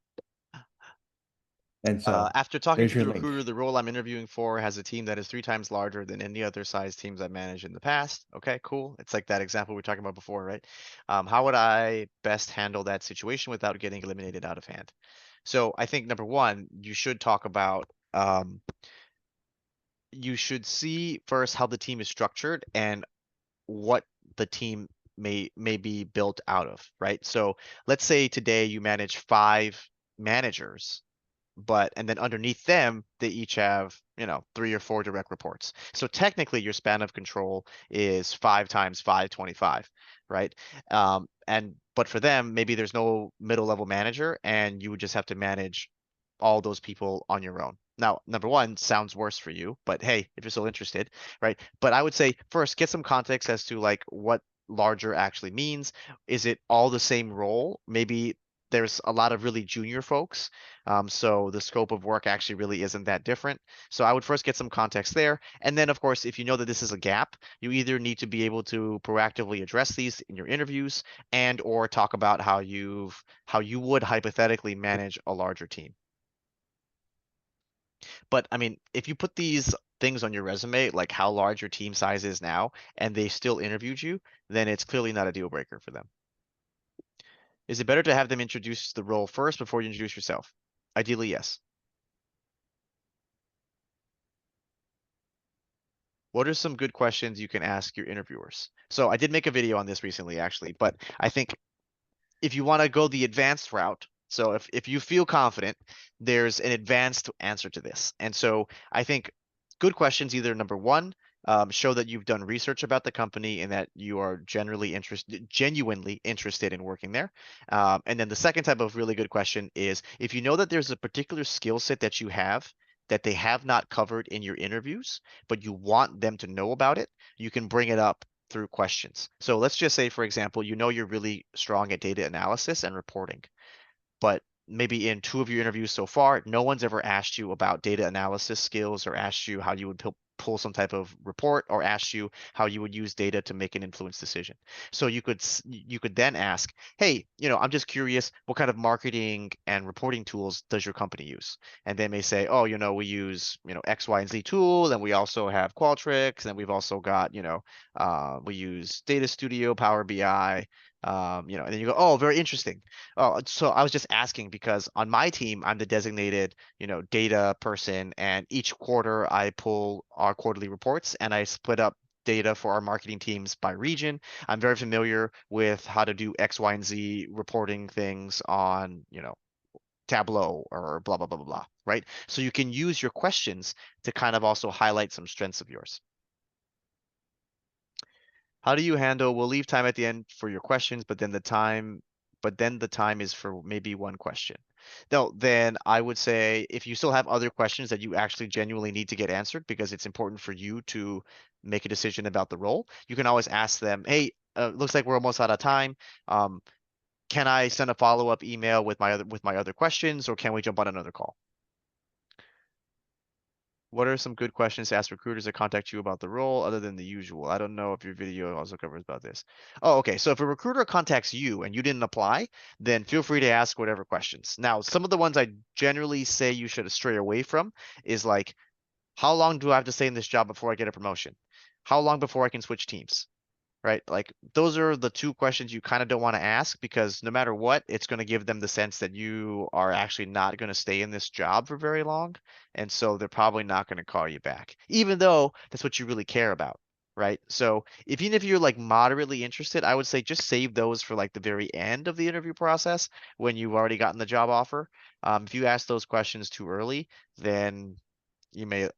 S1: and so
S2: After talking
S1: there's
S2: to
S1: your
S2: the
S1: link.
S2: recruiter, the role I'm interviewing for has a team that is 3 times larger than any other size teams I've managed in the past. Okay, cool. It's like that example we were talking about before, right? How would I best handle that situation without getting eliminated out of hand? So I think number one, you should see first how the team is structured and what the team may be built out of, right? So let's say today you manage 5 managers, but and then underneath them they each have 3 or 4 direct reports, so technically your span of control is 5 times 5 25, right? And but for them maybe there's no middle level manager and you would just have to manage all those people on your own. Now, number one sounds worse for you, but hey, if you're still interested, right? But I would say first get some context as to like what larger actually means. Is it all the same role? Maybe there's a lot of really junior folks, so the scope of work actually really isn't that different. So I would first get some context there, and then of course, if you know that this is a gap, you either need to be able to proactively address these in your interviews and or talk about how you would hypothetically manage a larger team. But I mean, if you put these things on your resume, like how large your team size is now, and they still interviewed you, then it's clearly not a deal breaker for them. Is it better to have them introduce the role first before you introduce yourself? Ideally, yes. What are some good questions you can ask your interviewers? So I did make a video on this recently, actually, but I think if you want to go the advanced route, so if you feel confident, there's an advanced answer to this. And so I think good questions, either number one, show that you've done research about the company and that you are genuinely interested in working there. And then the second type of really good question is if you know that there's a particular skill set that you have that they have not covered in your interviews, but you want them to know about it, you can bring it up through questions. So let's just say, for example, you know you're really strong at data analysis and reporting, but maybe in 2 of your interviews so far, no one's ever asked you about data analysis skills or asked you how you would pull some type of report or asked you how you would use data to make an influence decision. So you could then ask, hey, I'm just curious, what kind of marketing and reporting tools does your company use? And they may say, oh, we use, X, Y, and Z tool, and we also have Qualtrics, and we've also got, we use Data Studio, Power BI, and then you go, oh, very interesting. Oh, so I was just asking because on my team, I'm the designated, data person, and each quarter I pull our quarterly reports and I split up data for our marketing teams by region. I'm very familiar with how to do X, Y, and Z reporting things on, Tableau or blah, blah, blah, blah, blah, right? So you can use your questions to kind of also highlight some strengths of yours. How do you handle, we'll leave time at the end for your questions, but then the time is for maybe one question. No, then I would say if you still have other questions that you actually genuinely need to get answered because it's important for you to make a decision about the role, you can always ask them, hey, looks like we're almost out of time. Um, can I send a follow-up email with my other questions, or can we jump on another call? What are some good questions to ask recruiters that contact you about the role other than the usual? I don't know if your video also covers about this. Oh, okay. So if a recruiter contacts you and you didn't apply, then feel free to ask whatever questions. Now, some of the ones I generally say you should stray away from is like, how long do I have to stay in this job before I get a promotion? How long before I can switch teams? Right? Like those are the two questions you kind of don't want to ask because no matter what, it's going to give them the sense that you are actually not going to stay in this job for very long. And so they're probably not going to call you back, even though that's what you really care about. Right. So if even if you're like moderately interested, I would say just save those for like the very end of the interview process when you've already gotten the job offer. If you ask those questions too early, then you may,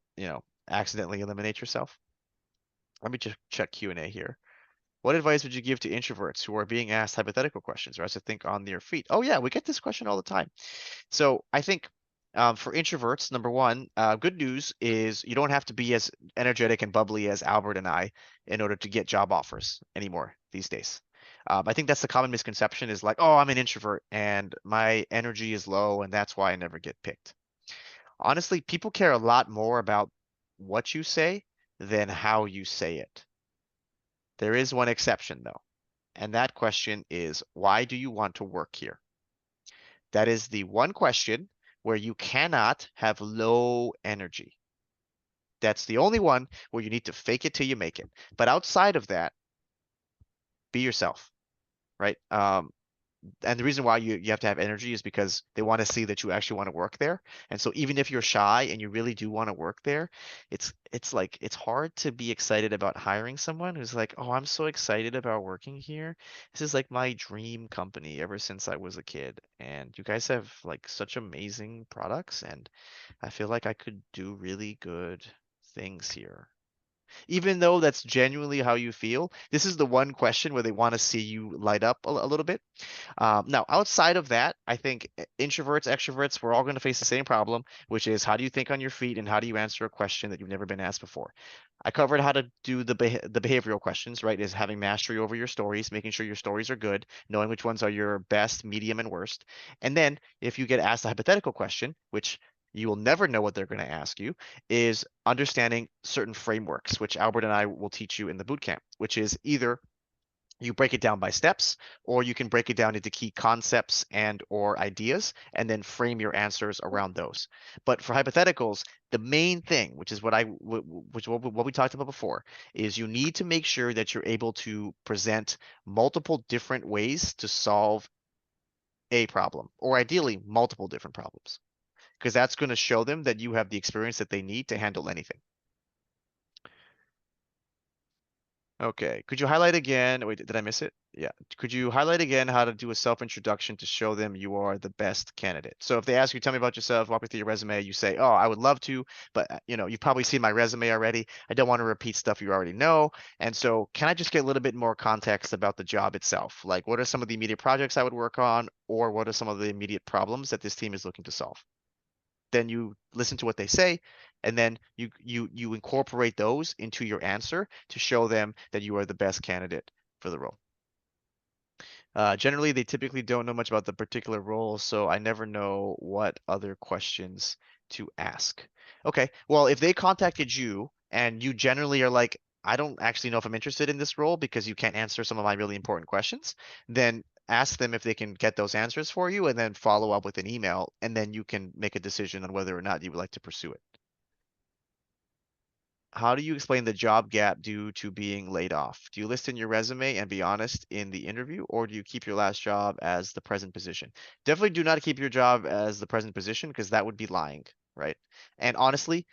S2: accidentally eliminate yourself. Let me just check Q&A here. What advice would you give to introverts who are being asked hypothetical questions or has to think on their feet? Oh yeah, we get this question all the time. So I think for introverts, number one, good news is you don't have to be as energetic and bubbly as Albert and I in order to get job offers anymore these days. I think that's the common misconception is like, oh, I'm an introvert and my energy is low and that's why I never get picked. Honestly, people care a lot more about what you say than how you say it. There is one exception though. And that question is, why do you want to work here? That is the one question where you cannot have low energy. That's the only one where you need to fake it till you make it. But outside of that, be yourself, right? And the reason why you have to have energy is because they want to see that you actually want to work there. And so even if you're shy and you really do want to work there, it's like it's hard to be excited about hiring someone who's like, "Oh, I'm so excited about working here. This is like my dream company ever since I was a kid. And you guys have like such amazing products and I feel like I could do really good things here." Even though that's genuinely how you feel, this is the one question where they want to see you light up a little bit. Now, outside of that, I think introverts, extroverts, we're all going to face the same problem, which is how do you think on your feet and how do you answer a question that you've never been asked before? I covered how to do the behavioral questions, right? Is having mastery over your stories, making sure your stories are good, knowing which ones are your best, medium, and worst. And then if you get asked a hypothetical question, which you will never know what they're going to ask you, is understanding certain frameworks, which Albert and I will teach you in the boot camp, which is either you break it down by steps or you can break it down into key concepts and or ideas and then frame your answers around those. But for hypotheticals, the main thing, which is what we talked about before, is you need to make sure that you're able to present multiple different ways to solve a problem, or ideally multiple different problems, because that's going to show them that you have the experience that they need to handle anything. Okay. Could you highlight again? Wait, did I miss it? Yeah. Could you highlight again how to do a self-introduction to show them you are the best candidate? So if they ask you, tell me about yourself, walk me through your resume, you say, oh, I would love to, but you've probably seen my resume already. I don't want to repeat stuff you already know. And so can I just get a little bit more context about the job itself? Like what are some of the immediate projects I would work on, or what are some of the immediate problems that this team is looking to solve? Then you listen to what they say, and then you incorporate those into your answer to show them that you are the best candidate for the role. Generally, they typically don't know much about the particular role, so I never know what other questions to ask. Okay, well, if they contacted you and you generally are like, I don't actually know if I'm interested in this role because you can't answer some of my really important questions, then ask them if they can get those answers for you and then follow up with an email, and then you can make a decision on whether or not you would like to pursue it. How do you explain the job gap due to being laid off? Do you list in your resume and be honest in the interview, or do you keep your last job as the present position? Definitely do not keep your job as the present position because that would be lying, right? And honestly,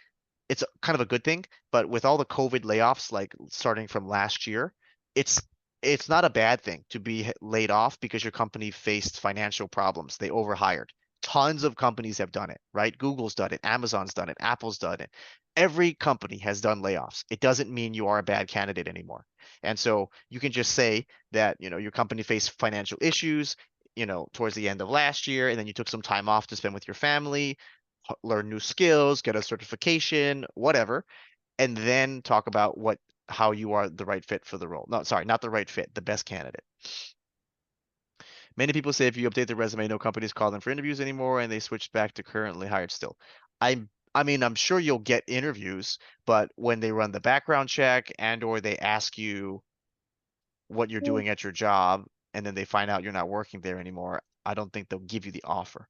S2: it's kind of a good thing, but with all the COVID layoffs, like starting from last year, it's it's not a bad thing to be laid off because your company faced financial problems. They overhired. Tons of companies have done it, right? Google's done it, Amazon's done it, Apple's done it. Every company has done layoffs. It doesn't mean you are a bad candidate anymore. And so you can just say that, your company faced financial issues, towards the end of last year, and then you took some time off to spend with your family, learn new skills, get a certification, whatever, and then talk about how you are the right fit for the role. No, sorry, not the right fit, the best candidate. Many people say if you update their resume, no companies call them for interviews anymore, and they switch back to currently hired still. I mean, I'm sure you'll get interviews, but when they run the background check and or they ask you what you're doing at your job and then they find out you're not working there anymore, I don't think they'll give you the offer.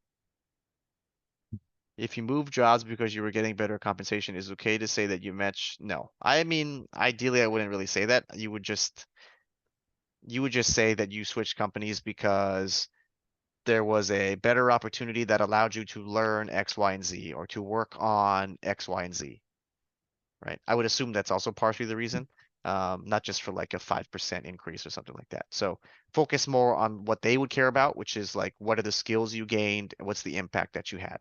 S2: If you move jobs because you were getting better compensation, is it okay to say that you match? No. I mean, ideally, I wouldn't really say that. You would just say that you switched companies because there was a better opportunity that allowed you to learn X, Y, and Z or to work on X, Y, and Z, right? I would assume that's also partially the reason, not just for like a 5% increase or something like that. So focus more on what they would care about, which is like what are the skills you gained and what's the impact that you had.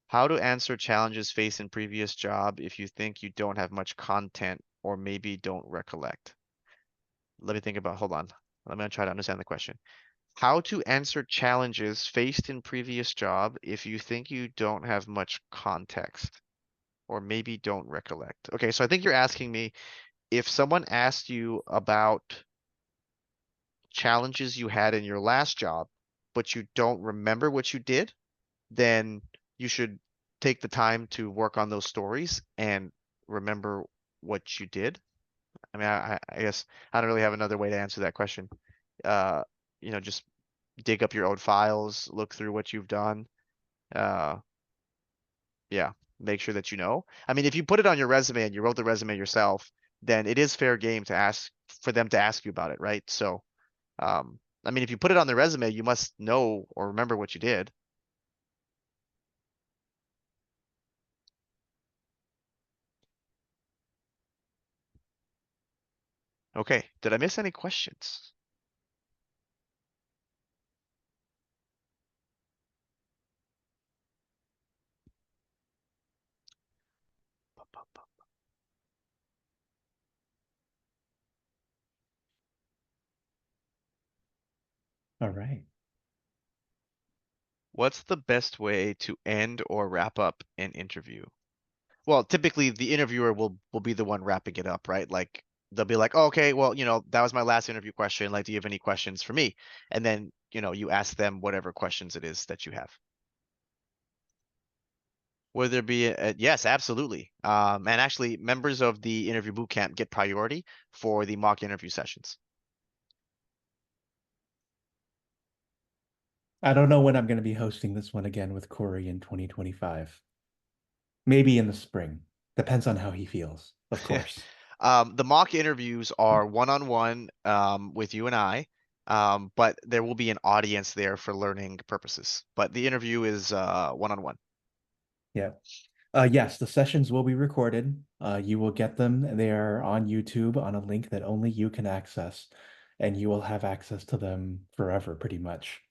S2: How to answer challenges faced in previous job if you think you don't have much content or maybe don't recollect. Let me think about, hold on. Let me try to understand the question. How to answer challenges faced in previous job if you think you don't have much context or maybe don't recollect. Okay, so I think you're asking me if someone asked you about challenges you had in your last job, but you don't remember what you did, then you should take the time to work on those stories and remember what you did. I mean, I guess I don't really have another way to answer that question. Uh, just dig up your old files, look through what you've done. Uh, yeah, make sure that you know. I mean, if you put it on your resume and you wrote the resume yourself, then it is fair game to ask for them to ask you about it, right? So, I mean, if you put it on the resume, you must know or remember what you did. Okay, did I miss any questions?
S1: All right.
S2: What's the best way to end or wrap up an interview? Well, typically the interviewer will be the one wrapping it up, right? Like they'll be like, oh, okay, well, that was my last interview question. Like, do you have any questions for me? And then, you ask them whatever questions it is that you have. Would there be yes, absolutely. And actually, members of the interview boot camp get priority for the mock interview sessions.
S1: I don't know when I'm going to be hosting this one again with Cory in 2025. Maybe in the spring. Depends on how he feels, of course.
S2: The mock interviews are one-on-one with you and I, but there will be an audience there for learning purposes. But the interview is one-on-one.
S1: Yeah. Yes, the sessions will be recorded. You will get them. They are on YouTube on a link that only you can access, and you will have access to them forever, pretty much.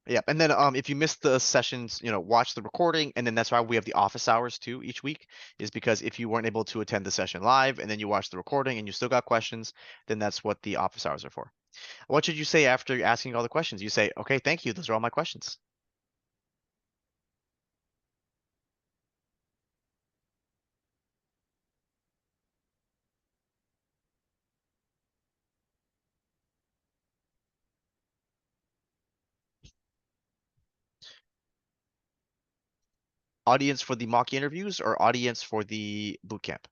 S2: Yeah, and then if you missed the sessions, watch the recording, and then that's why we have the office hours too each week, is because if you weren't able to attend the session live and then you watch the recording and you still got questions, then that's what the office hours are for. What should you say after asking all the questions? You say, okay, thank you. Those are all my questions. Audience for the mock interviews or audience for the boot camp?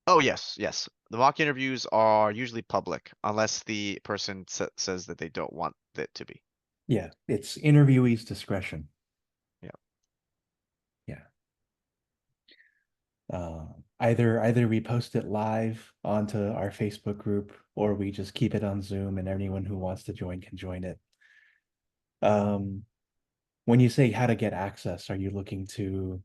S2: Oh, yes, yes. The mock interviews are usually public unless the person says that they don't want it to be.
S1: Yeah, it's interviewee's discretion.
S2: Yeah.
S1: Yeah. Either we post it live onto our Facebook group or we just keep it on Zoom and anyone who wants to join can join it. Um, when you say how to get access, are you looking to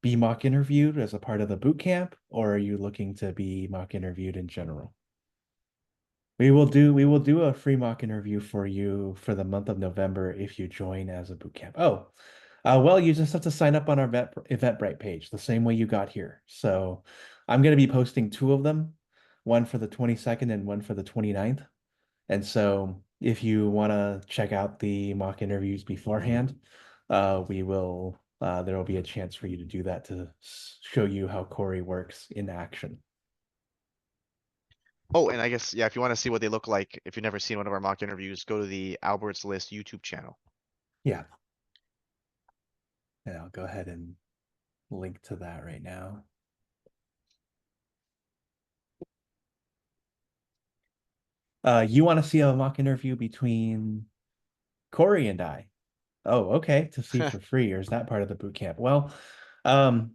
S1: be mock interviewed as a part of the boot camp, or are you looking to be mock interviewed in general? We will do a free mock interview for you for the month of November if you join as a boot camp. Oh, well, you just have to sign up on our Eventbrite page the same way you got here. So I'm going to be posting two of them, one for the 22nd and one for the 29th. And so if you want to check out the mock interviews beforehand, there will be a chance for you to do that to show you how Cory works in action.
S2: Oh, and I guess yeah, if you want to see what they look like, if you've never seen one of our mock interviews, go to the Albert's List YouTube channel.
S1: Yeah. And I'll go ahead and link to that right now. You want to see a mock interview between Cory and I? Oh, okay. To see for free, or is that part of the boot camp? Well, um,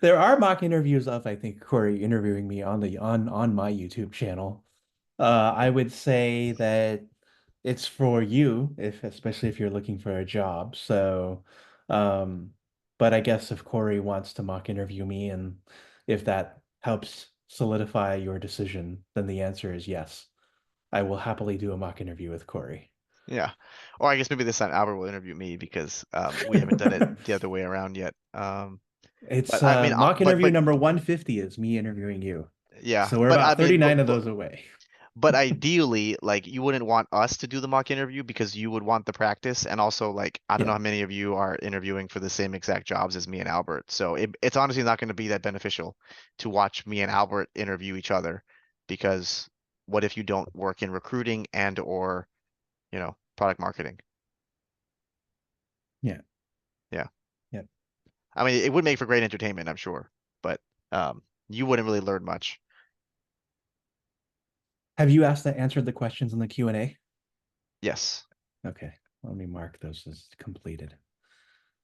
S1: there are mock interviews of, I think, Cory interviewing me on the on my YouTube channel. I would say that it's for you, if especially if you're looking for a job. So, um, but I guess if Cory wants to mock interview me, and if that helps solidify your decision, then the answer is yes. I will happily do a mock interview with Cory.
S2: Yeah. Or I guess maybe this time Albert will interview me because we haven't done it the other way around yet.
S1: It's
S2: But I mean,
S1: mock interview number 150 is me interviewing you.
S2: yeah.
S1: So we're
S2: But I
S1: about
S2: mean,
S1: 39 of those away.
S2: but ideally, like you wouldn't want us to do the mock interview because you would want the practice, and also like I don't know
S1: Yeah.
S2: how many of you are interviewing for the same exact jobs as me and Albert. So it's honestly not going to be that beneficial to watch me and Albert interview each other because what if you don't work in recruiting and or, product marketing?
S1: Yeah.
S2: Yeah.
S1: Yeah.
S2: I mean, it would make for great entertainment, I'm sure, but you wouldn't really learn much.
S1: Have you answered the questions in the Q&A?
S2: Yes.
S1: Okay. Let me mark those as completed.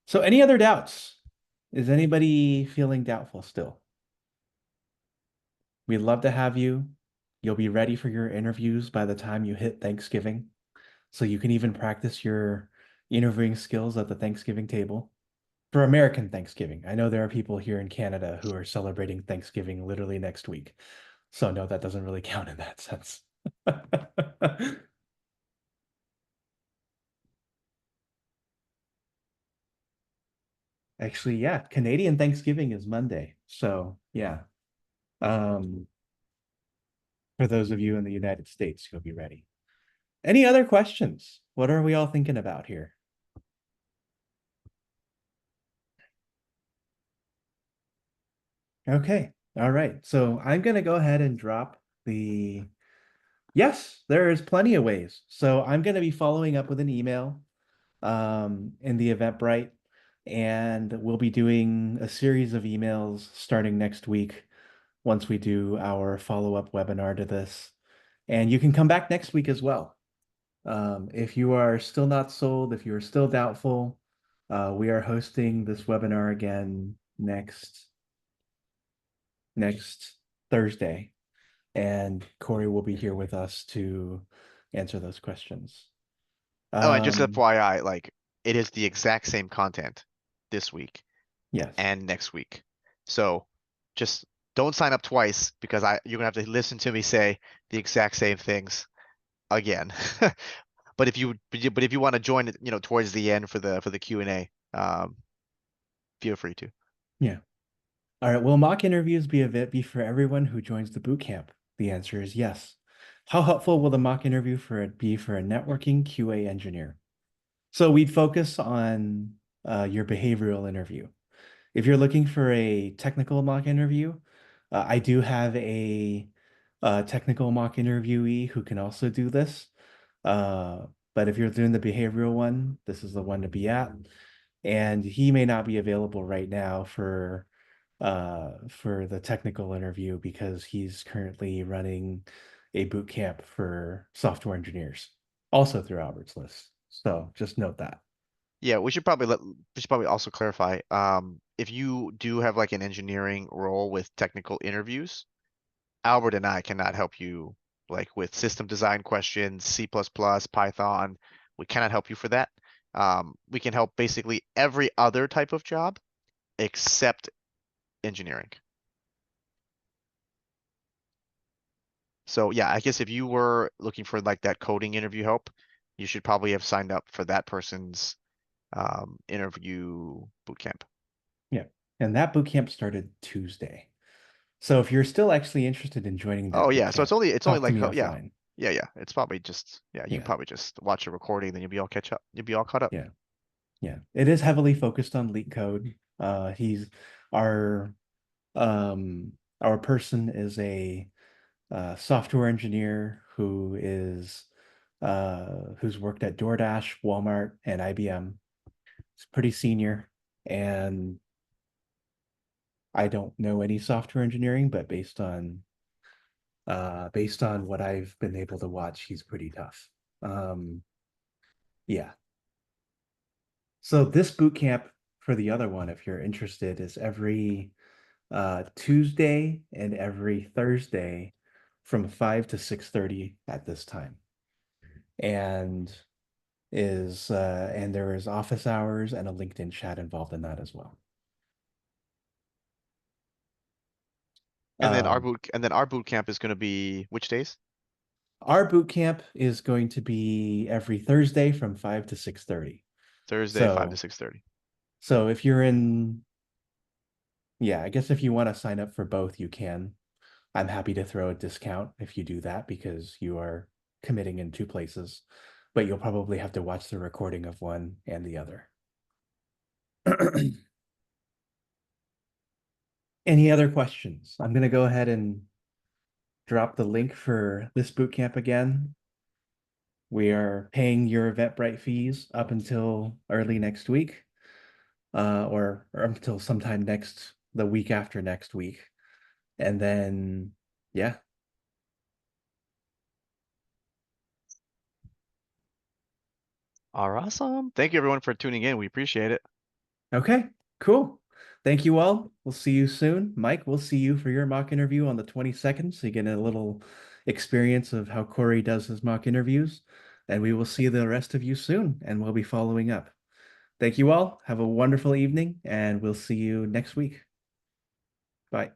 S1: So any other doubts? Is anybody feeling doubtful still? We'd love to have you. You'll be ready for your interviews by the time you hit Thanksgiving. So you can even practice your interviewing skills at the Thanksgiving table. For American Thanksgiving. I know there are people here in Canada who are celebrating Thanksgiving literally next week. So no, that doesn't really count in that sense. Actually, yeah, Canadian Thanksgiving is Monday. So yeah. Um, for those of you in the United States, you'll be ready. Any other questions? What are we all thinking about here? Okay. All right. So I'm going to go ahead and drop the yes, there is plenty of ways. So I'm going to be following up with an email in the Eventbrite, and we'll be doing a series of emails starting next week once we do our follow-up webinar to this. And you can come back next week as well. If you are still not sold, if you're still doubtful, we are hosting this webinar again next Thursday, and Cory will be here with us to answer those questions.
S2: Oh, and just
S1: Um,
S2: FYI, like it is the exact same content this week
S1: yes.
S2: and next week. So just don't sign up twice because you're gonna have to listen to me say the exact same things again. But if you want to join it, towards the end for the Q&A, feel free to.
S1: Yeah. All right. Will mock interviews be for everyone who joins the boot camp? The answer is yes. How helpful will the mock interview for it be for a networking QA engineer? So we'd focus on your behavioral interview. If you're looking for a technical mock interview, I do have a technical mock interviewee who can also do this. Uh, but if you're doing the behavioral one, this is the one to be at. And he may not be available right now for the technical interview because he's currently running a boot camp for software engineers, also through Albert's List. So just note that.
S2: Yeah, we should probably also clarify, if you do have like an engineering role with technical interviews, Albert and I cannot help you like with system design questions, C++, Python. We cannot help you for that. We can help basically every other type of job except engineering. So yeah, I guess if you were looking for like that coding interview help, you should probably have signed up for that person's interview bootcamp.
S1: Yeah. And that boot camp started Tuesday. So if you're still actually interested in joining
S2: Oh
S1: that boot
S2: yeah, so it's
S1: camp,
S2: only it's only
S1: talk to
S2: like
S1: me
S2: yeah.
S1: offline.
S2: Yeah. It's probably just you can
S1: Yeah.
S2: probably just watch a recording, then you'll be all caught up.
S1: Yeah. Yeah. It is heavily focused on leak code. He's our Our person is a software engineer who's worked at DoorDash, Walmart, and IBM. It's pretty senior, and I don't know any software engineering, but based on what I've been able to watch, he's pretty tough. Um, yeah. So this boot camp for the other one, if you're interested, is every Tuesday and every Thursday from 5 to 6:30 at this time. And and there is office hours and a LinkedIn chat involved in that as well. Um,
S2: And then our boot camp is going to be which days?
S1: our boot camp is going to be every Thursday from 5 to 6:30.
S2: Thursday, 5 to
S1: So
S2: 6:30.
S1: so if you're in, yeah, I guess if you want to sign up for both, you can. I'm happy to throw a discount if you do that because you are committing in two places, but you'll probably have to watch the recording of one and the other. Any other questions? I'm going to go ahead and drop the link for this boot camp again. We are paying your Eventbrite fees up until early next week, or until sometime the week after next week. And then, yeah.
S2: Awesome. Thank you everyone for tuning in. We appreciate it.
S1: Okay, cool. Thank you all. We'll see you soon. Mike, we'll see you for your mock interview on the 22nd, so you get a little experience of how Cory does his mock interviews. And we will see the rest of you soon, and we'll be following up. Thank you all. Have a wonderful evening, and we'll see you next week. Bye.